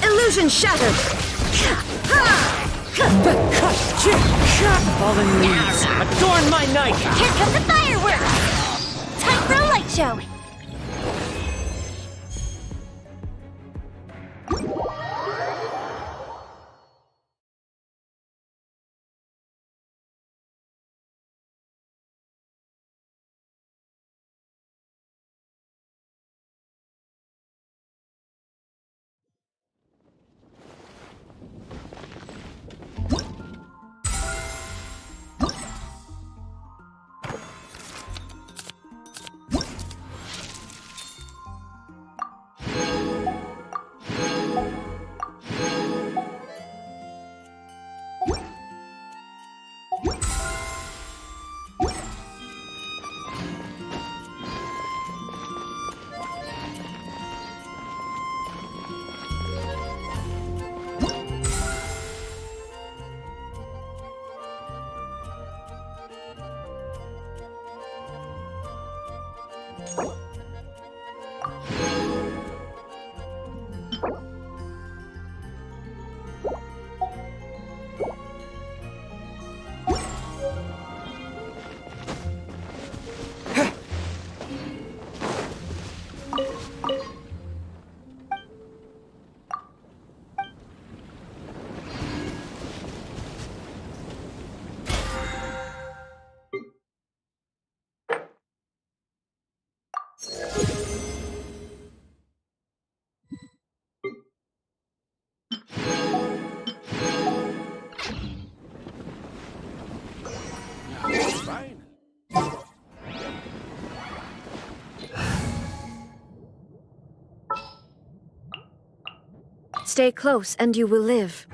Illusion shattered! Fallen leaves, adorn my night! Here come the fireworks. Time for a light show. Stay close and you will live.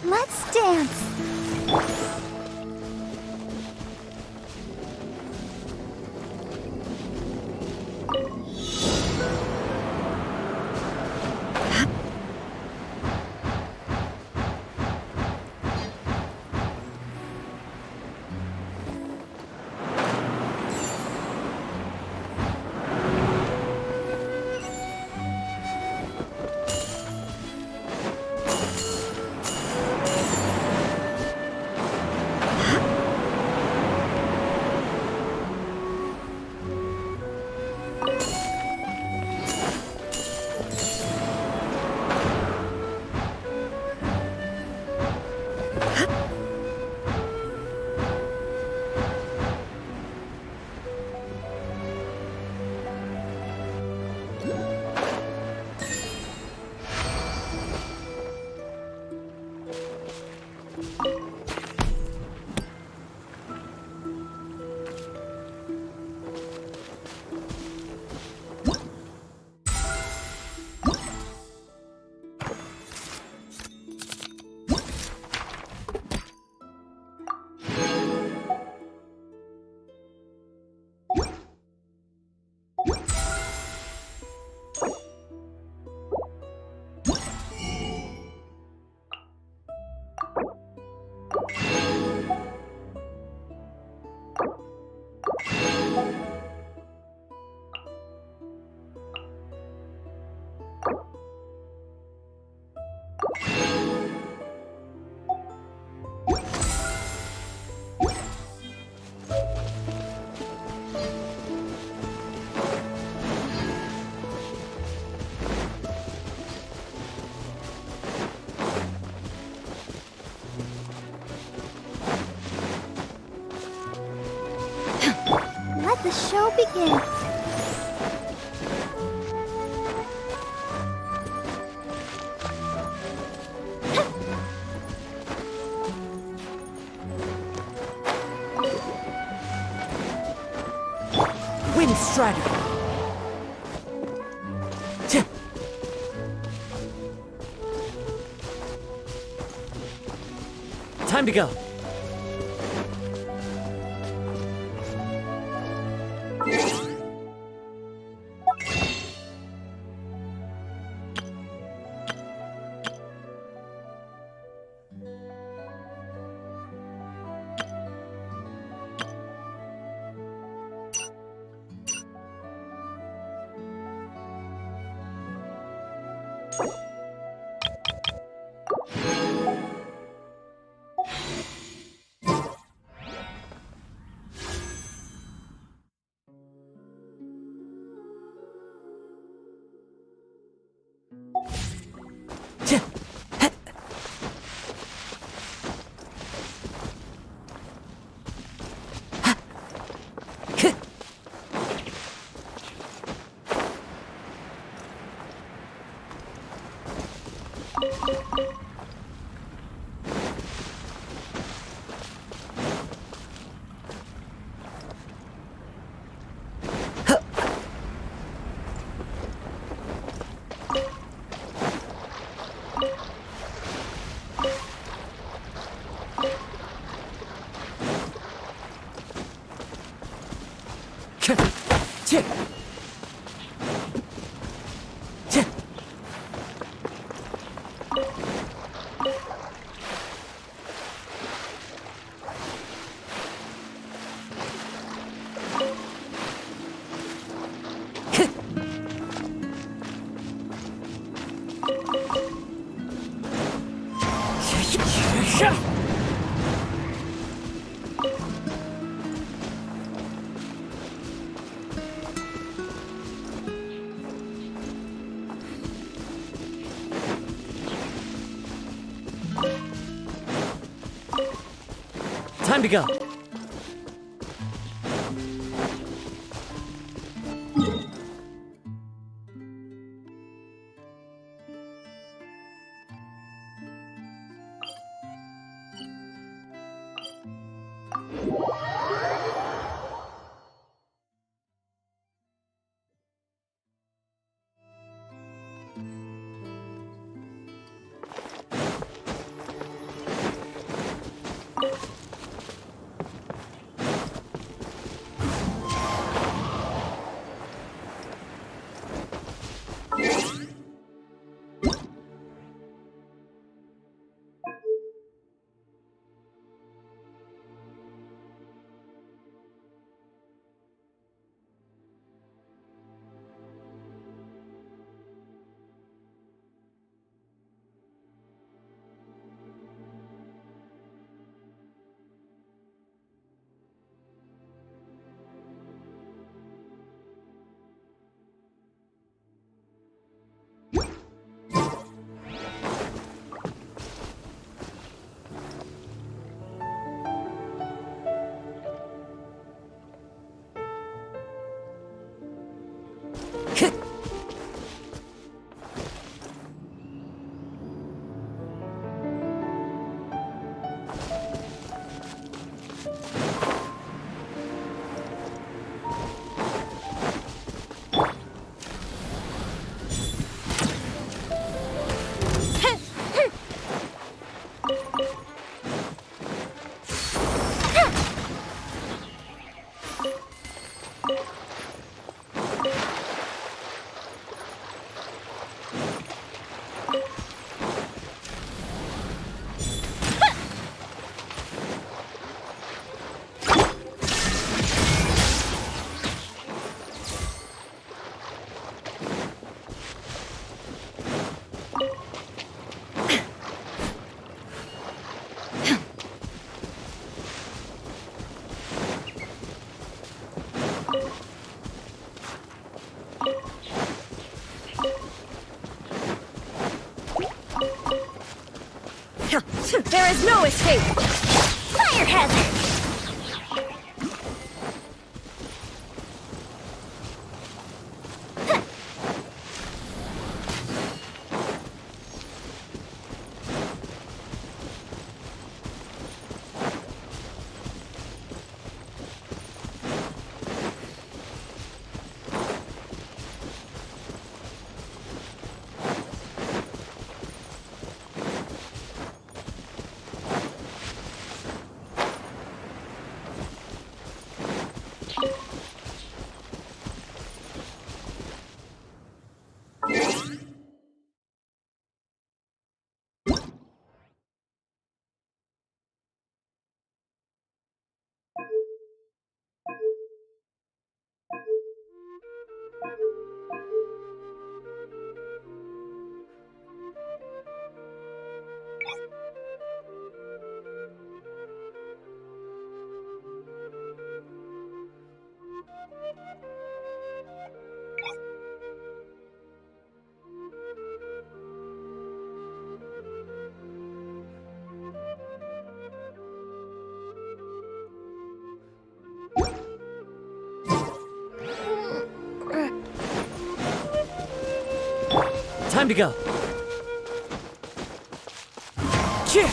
Let's dance. Let the show begin. Wind Strider! Time to go. Time to go. There is no escape! Fire hazard! Time to go. Cheer!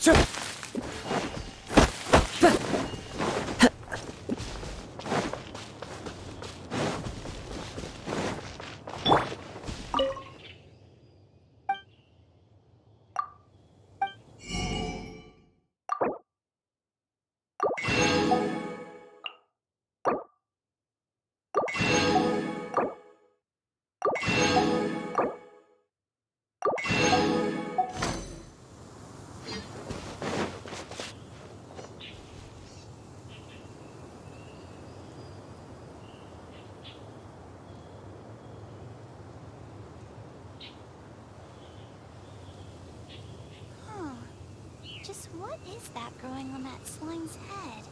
Sure. Just what is that growing on that slime's head?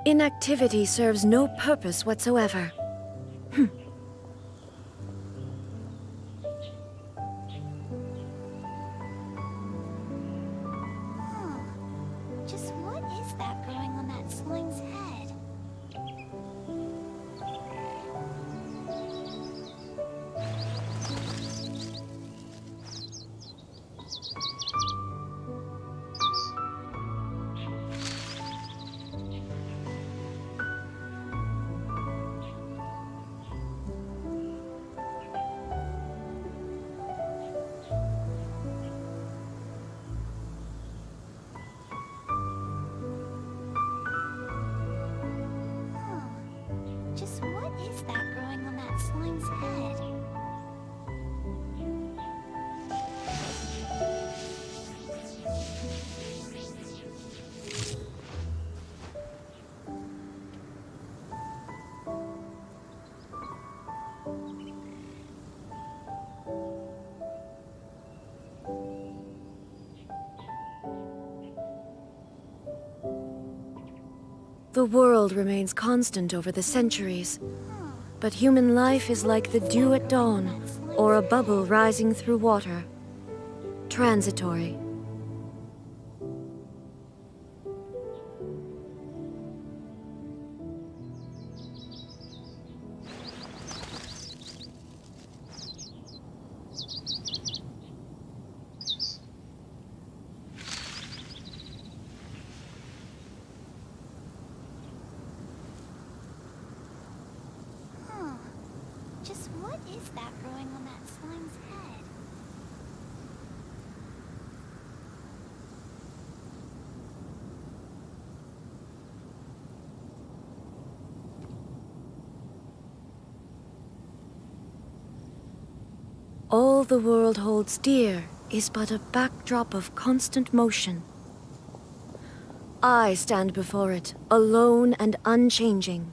Inactivity serves no purpose whatsoever. Just what is that growing on that slime's head? Just what is that growing on that slime's head? The world remains constant over the centuries, but human life is like the dew at dawn, or a bubble rising through water. Transitory. Just what is that growing on that slime's head? All the world holds dear is but a backdrop of constant motion. I stand before it, alone and unchanging.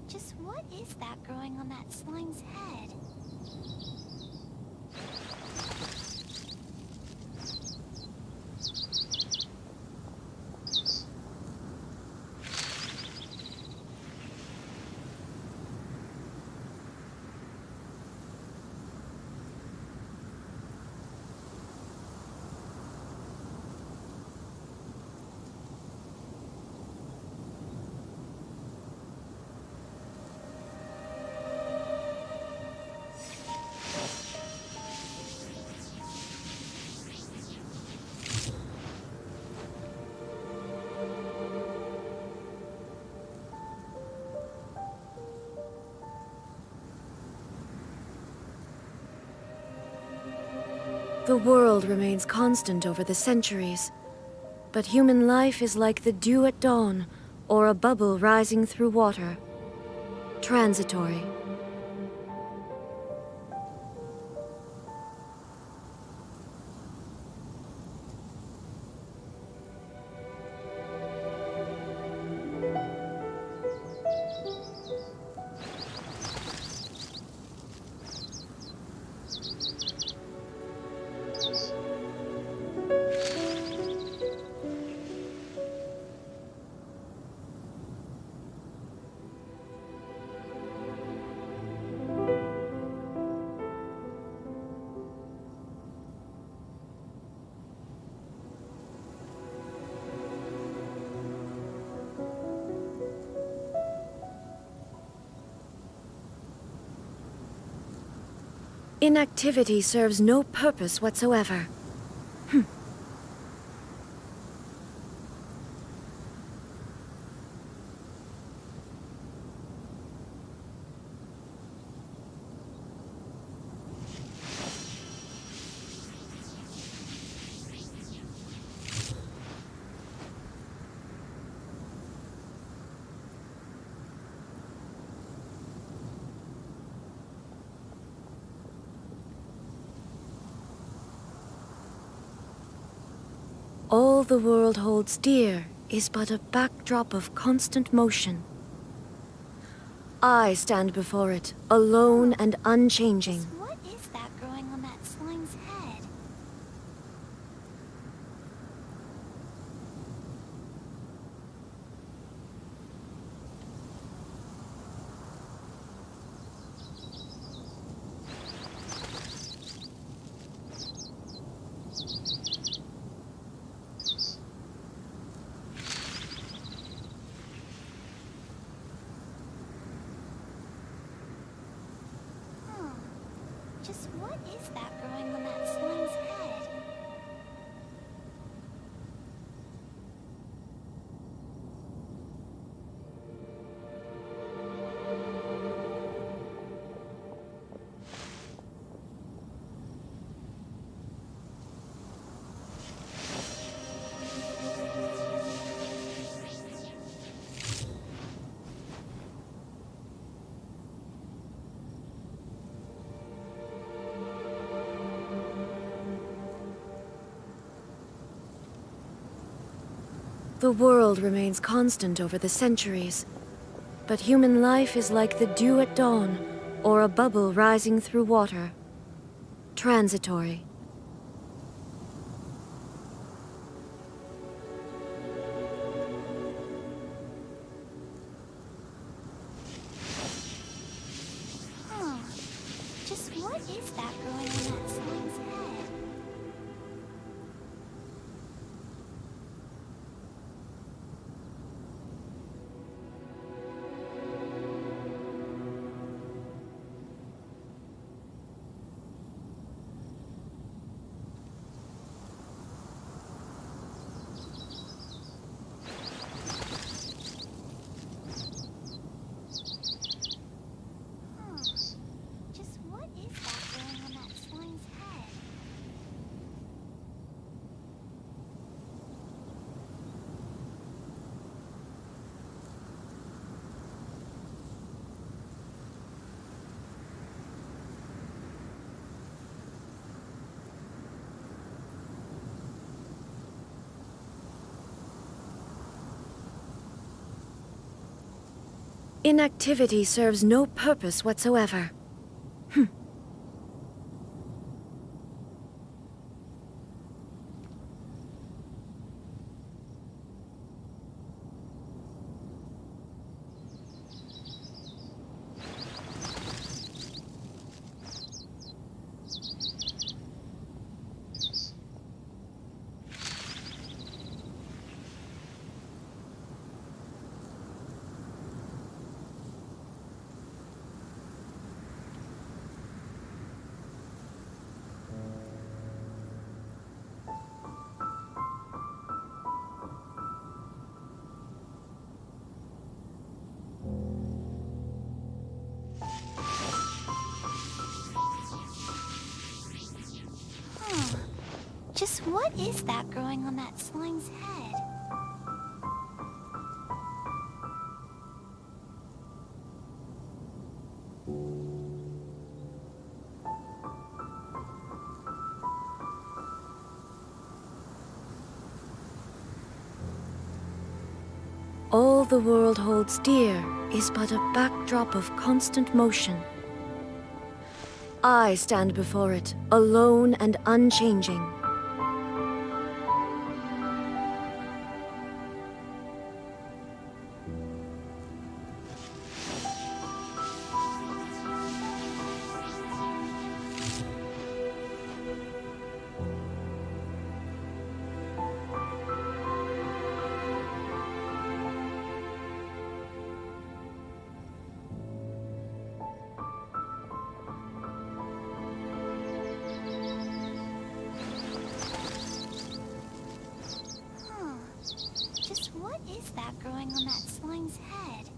Just what is that growing on that slime's head? The world remains constant over the centuries, but human life is like the dew at dawn, or a bubble rising through water. Transitory. Inactivity serves no purpose whatsoever. All the world holds dear is but a backdrop of constant motion. I stand before it, alone and unchanging. What is that growing on that slime's head? Just what is that growing on that slime's head? The world remains constant over the centuries, but human life is like the dew at dawn, or a bubble rising through water. Transitory. Just what is that growing on that slime's head? Just what is that growing on that slime's head? Inactivity serves no purpose whatsoever. Just what is that growing on that slime's head? All the world holds dear is but a backdrop of constant motion. I stand before it, alone and unchanging. what is that growing on that slime's head?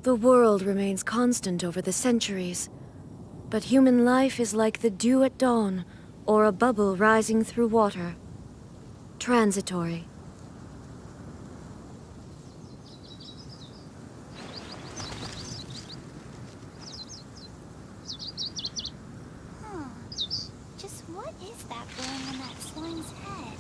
The world remains constant over the centuries, but human life is like the dew at dawn, or a bubble rising through water. Transitory. Just what is that growing on that slime's head?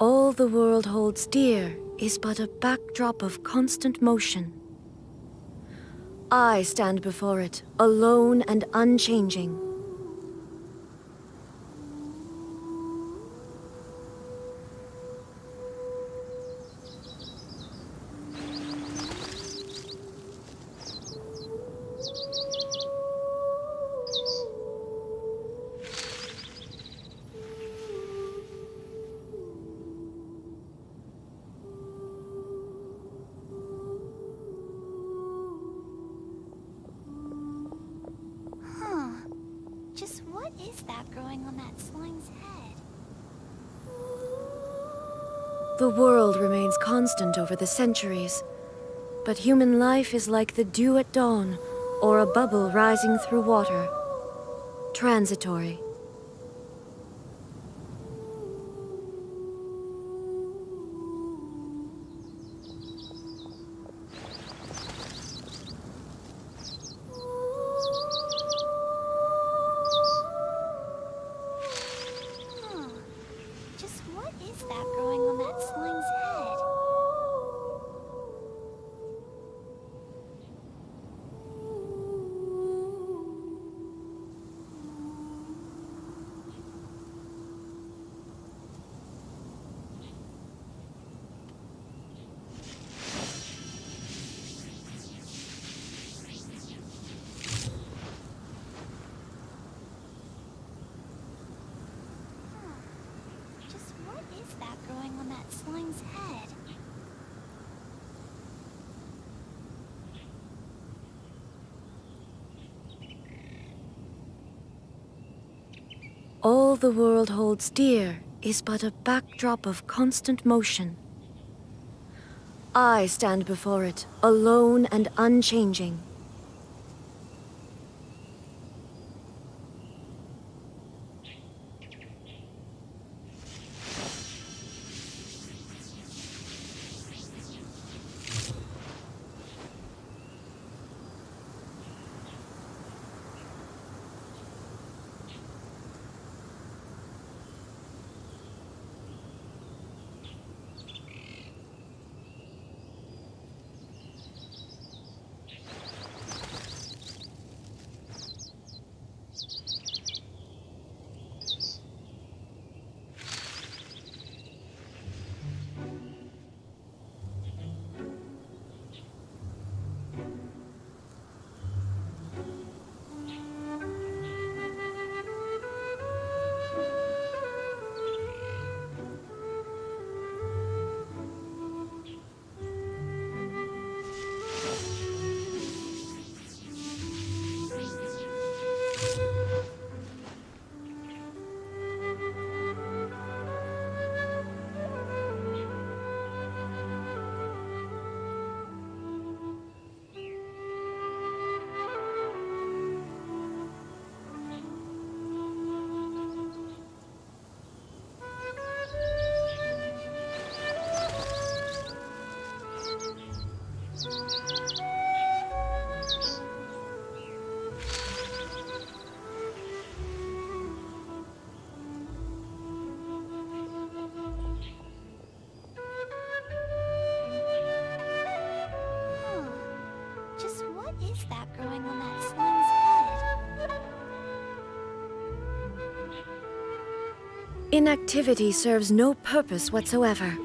All the world holds dear is but a backdrop of constant motion. I stand before it, alone and unchanging. Just what is that growing on that slime's head? The world remains constant over the centuries, but human life is like the dew at dawn, or a bubble rising through water. Transitory. Just what is that growing on that slime's head? Just what is that growing on that slime's head? All the world holds dear is but a backdrop of constant motion. I stand before it, alone and unchanging. Inactivity serves no purpose whatsoever.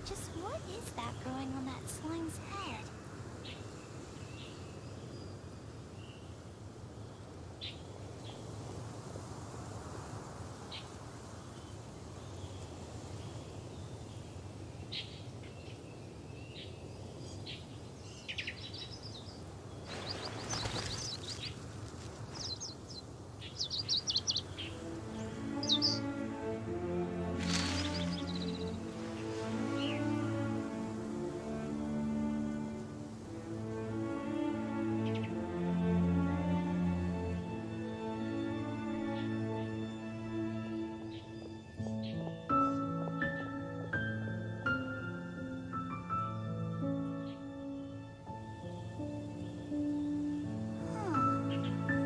Just what is that growing on that slime's head?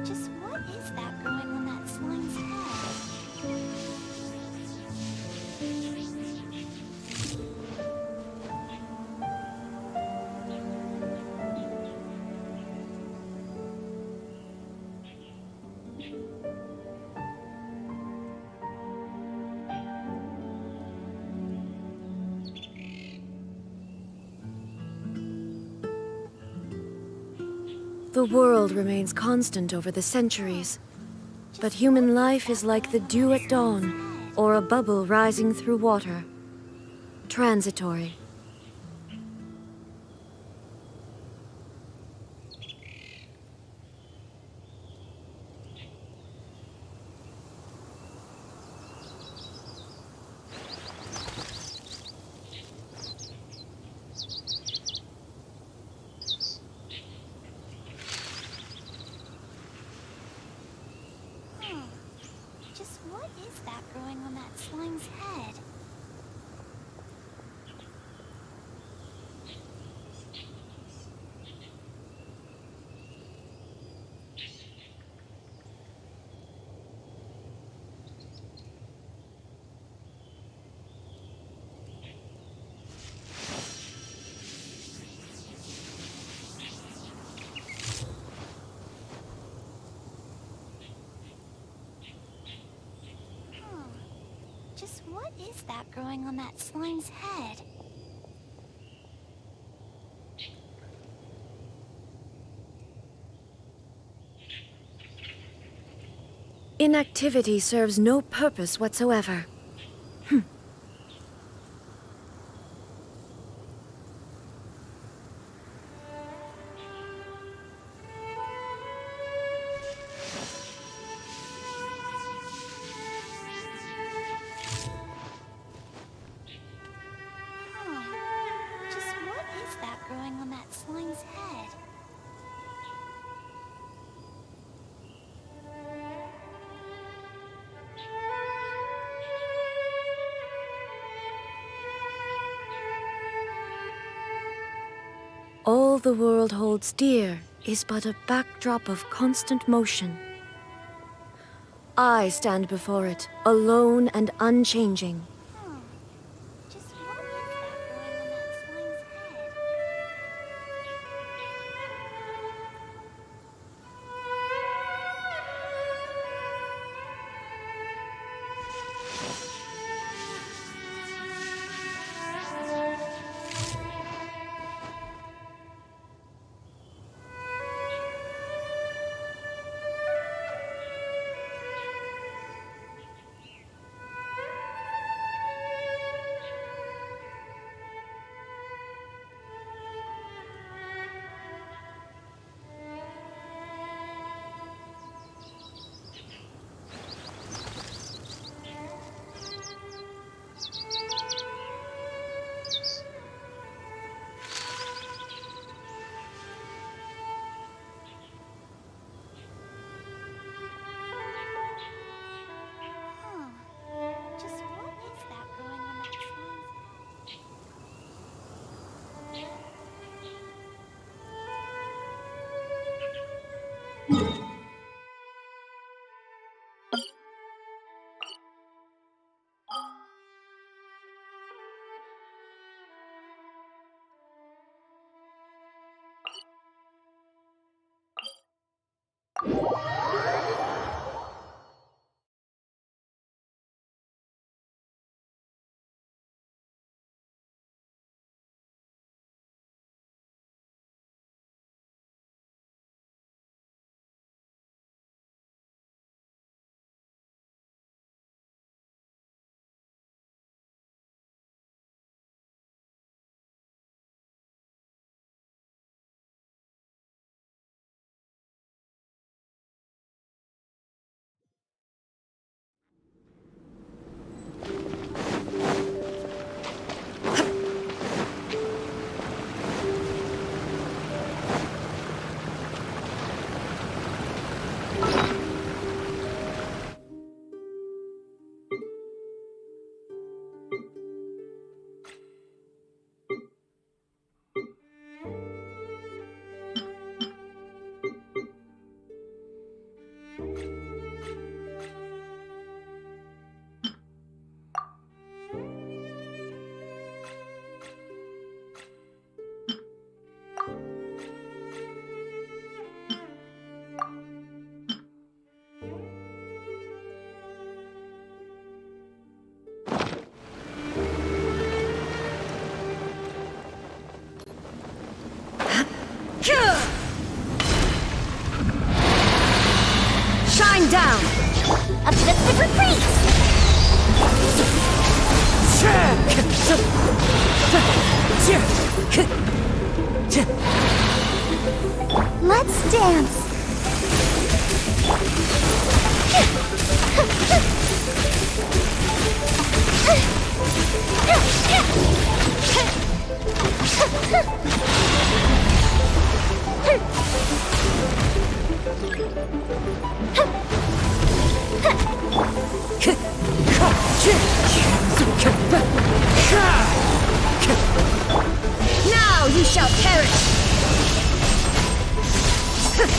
Just what is that growing on that slime's head? The world remains constant over the centuries, but human life is like the dew at dawn, or a bubble rising through water. Transitory. Just what is that growing on that slime's head? Just what is that growing on that slime's head? Inactivity serves no purpose whatsoever. Just what is that growing on that slime's head? All the world holds dear is but a backdrop of constant motion. I stand before it, alone and unchanging. Just what is that growing on that slime's head? Wind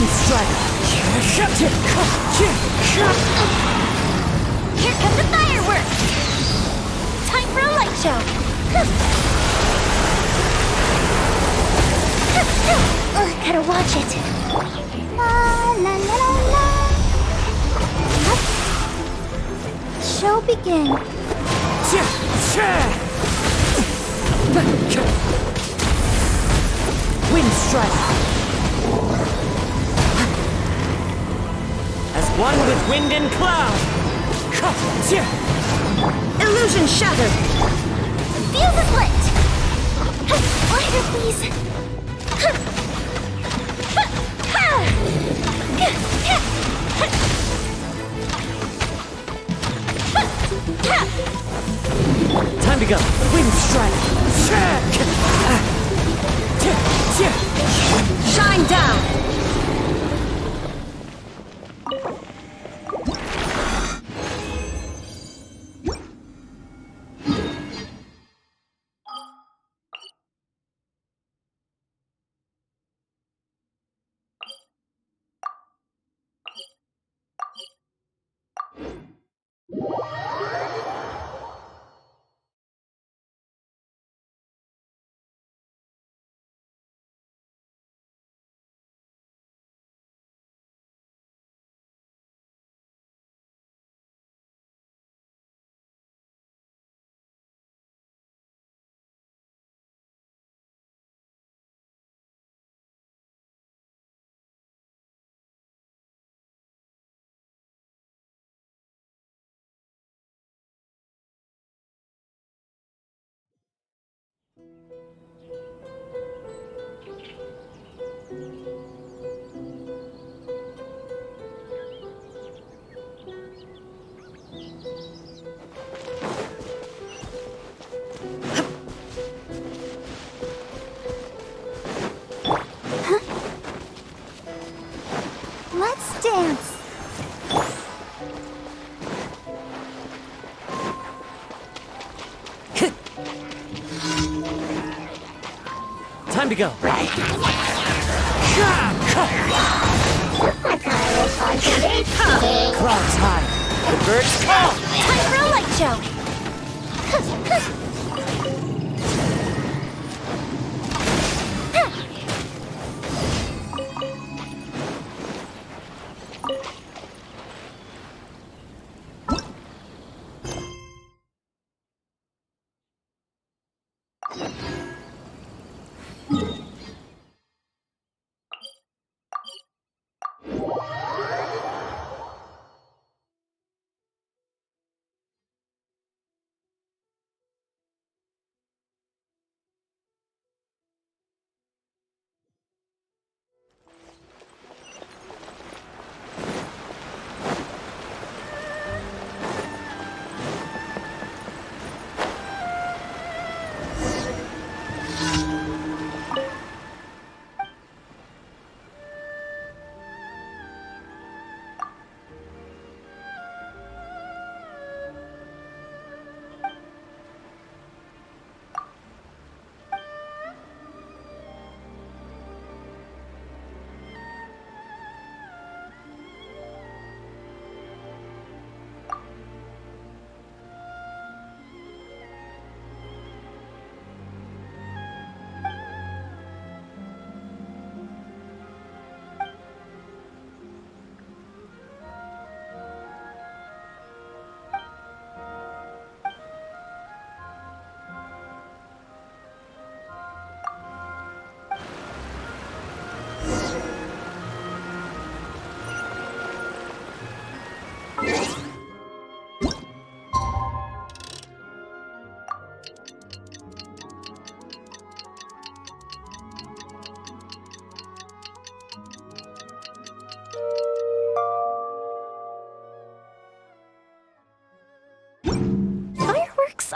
strike! Here come the fireworks! Time for a light show! Gotta watch it. La la la la la. Show begin. Wind strike! As one with wind and cloud! Illusion shattered! Fuse is lit! Lighter, please! Time to go! Wind strike! Shine down! Let's dance. Time to go! Clouds high! The birds call! Time for a light show.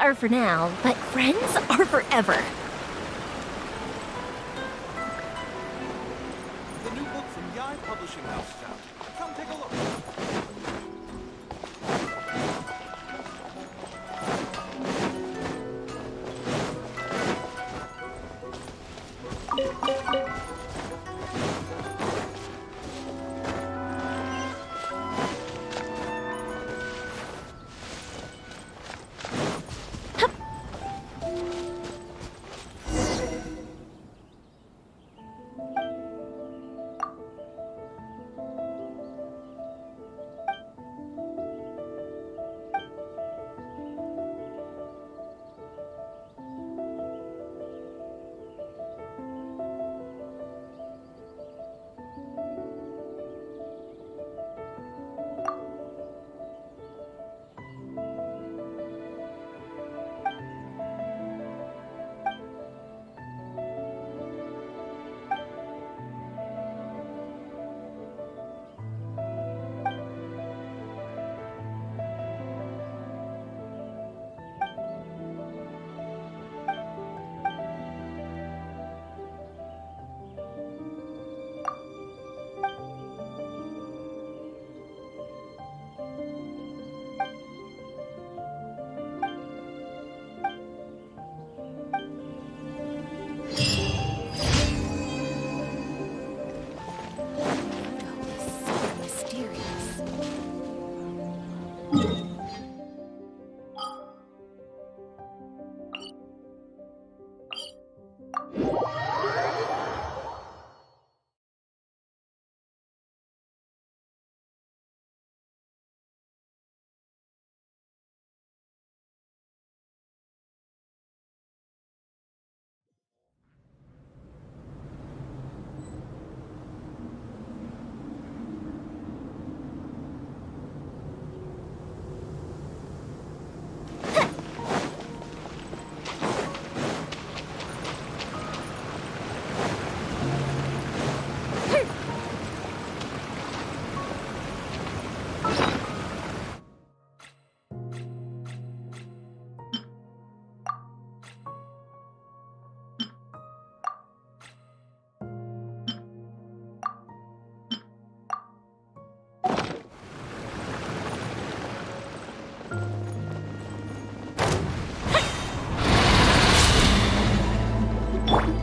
are for now, but friends are forever. The new book from Yai Publishing House is out. Come take a look.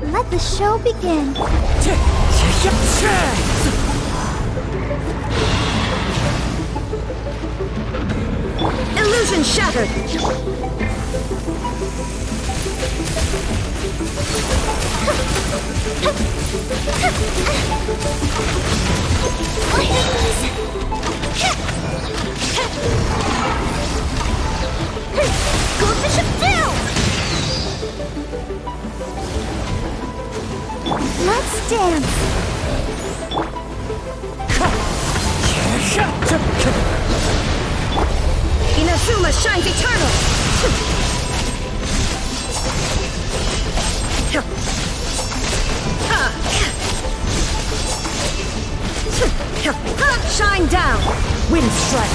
Let the show begin. Illusion shattered! Go Bishop down! Let's dance! Inazuma shines eternal! Shine down! Wind strike!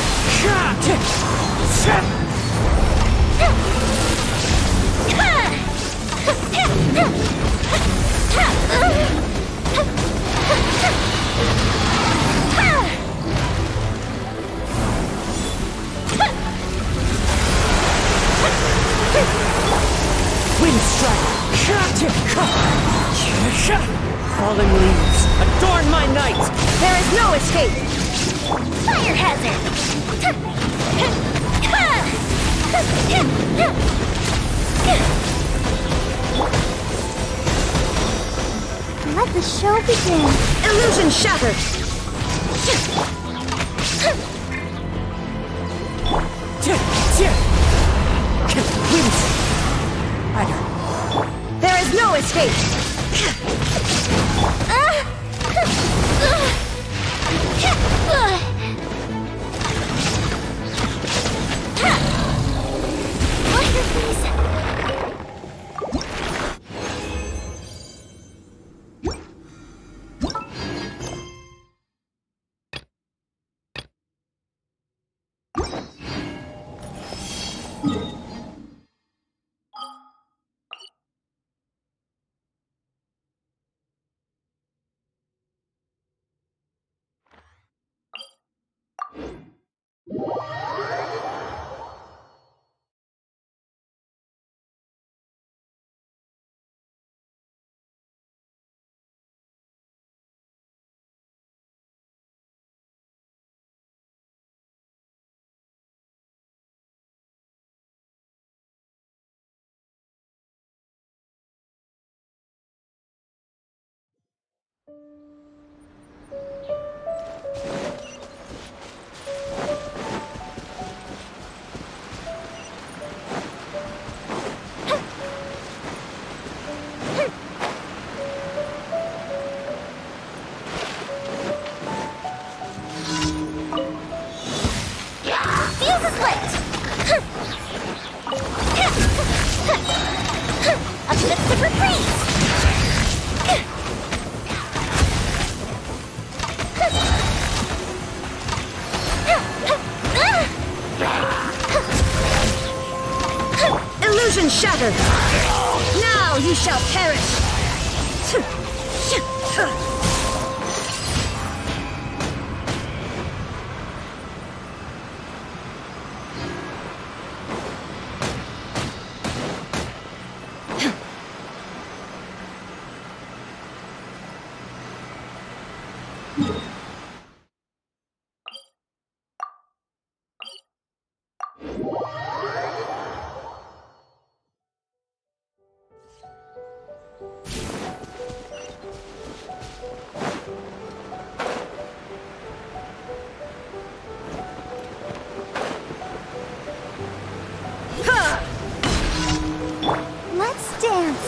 Wind strike! Falling leaves, adorn my night! There is no escape! Fire hazard! Let the show begin. Illusion shattered! There is no escape! Mystic Reprise! Illusion shattered! Now you shall perish! Let's dance.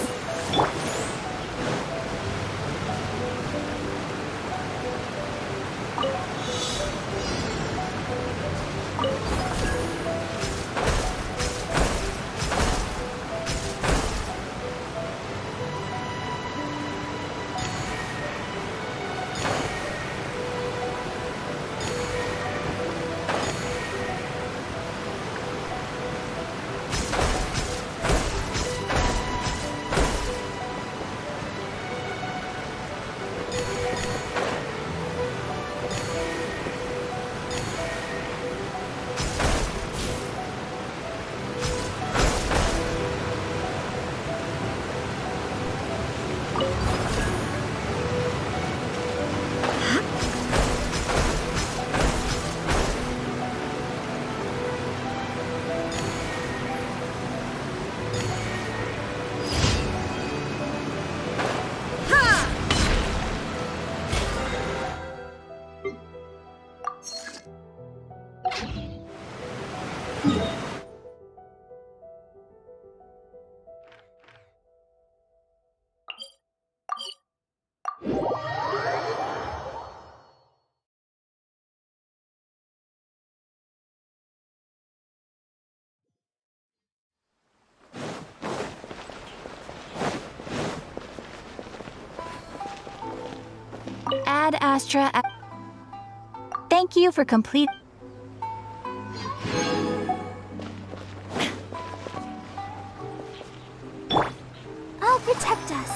Ad Astra. Thank you for complete. I'll protect us.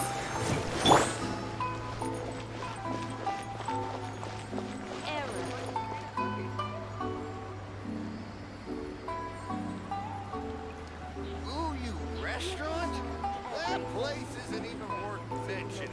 Ooh, you restaurant? That place isn't even worth mentioning.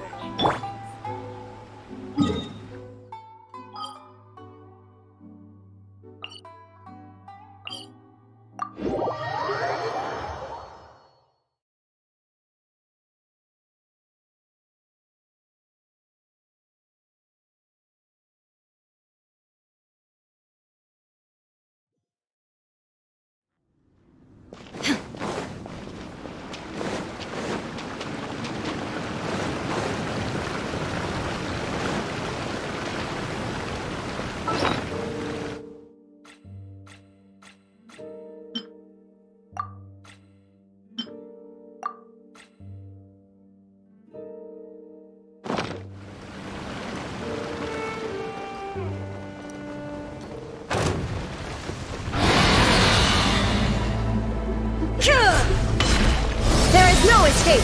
There is no escape!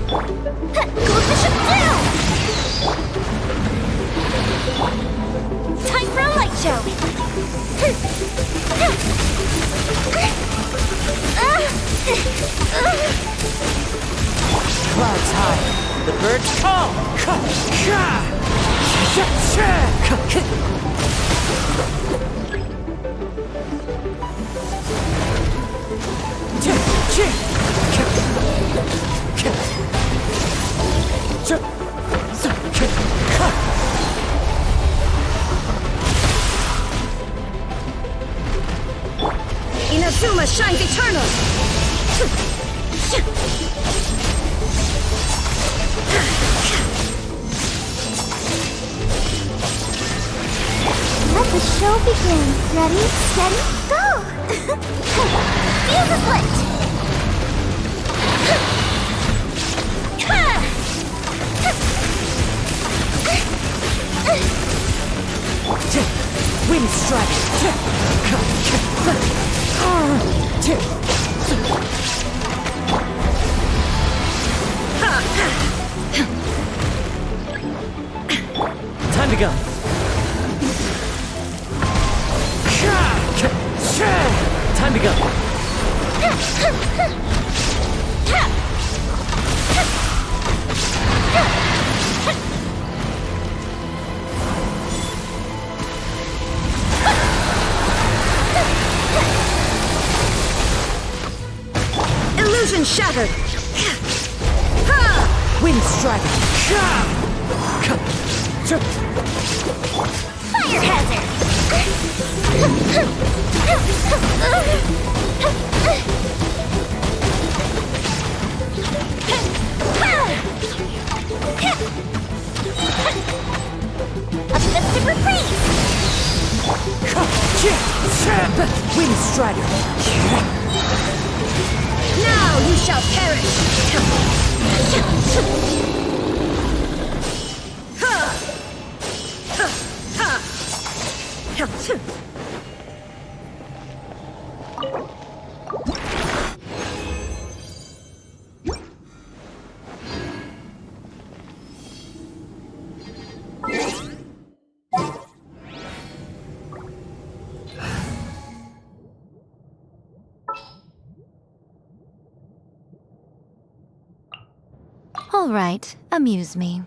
Coefficient down! Time for a light show! Clouds high, the birds call. Inazuma shines eternal! Let the show begin. Ready, steady, go! Fuse is lit! Wind Strider! Time to go. Time to go. Illusion shattered! Wind Strider! Fire hazard! A festive reprise! Wind Strider! Now you shall perish! All right, amuse me.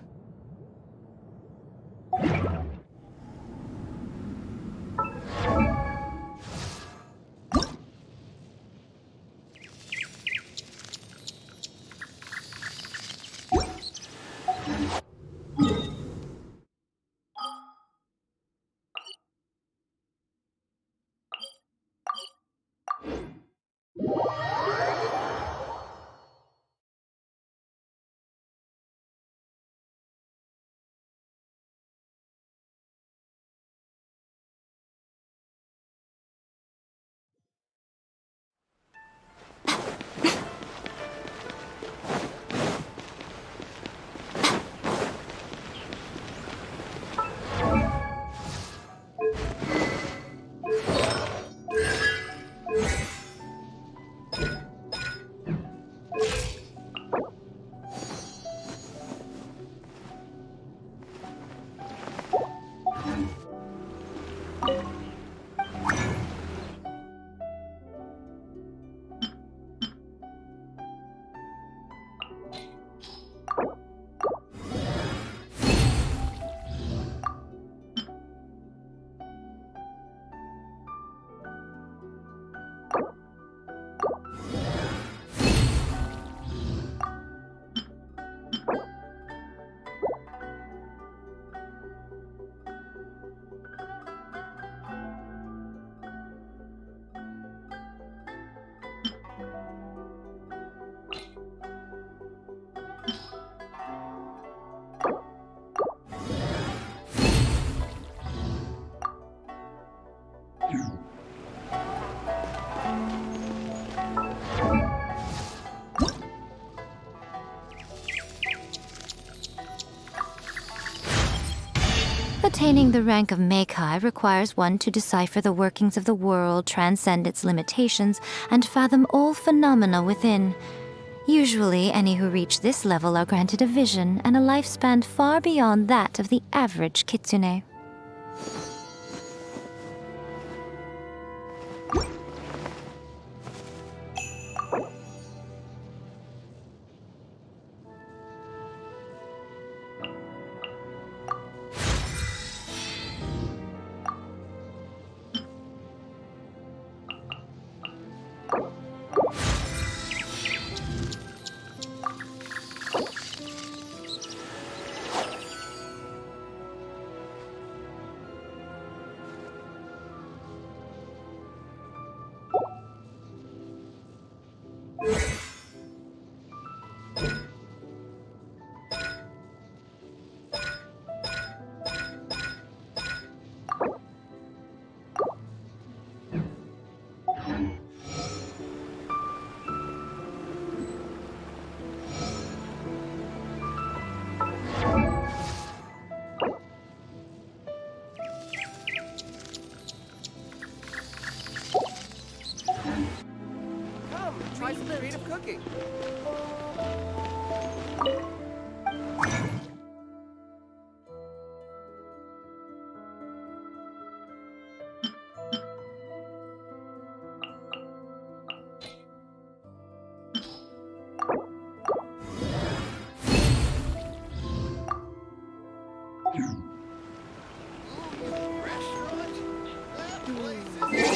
Attaining the rank of Meikai requires one to decipher the workings of the world, transcend its limitations, and fathom all phenomena within. Usually, any who reach this level are granted a vision and a lifespan far beyond that of the average kitsune. Ooh, restaurant? That place is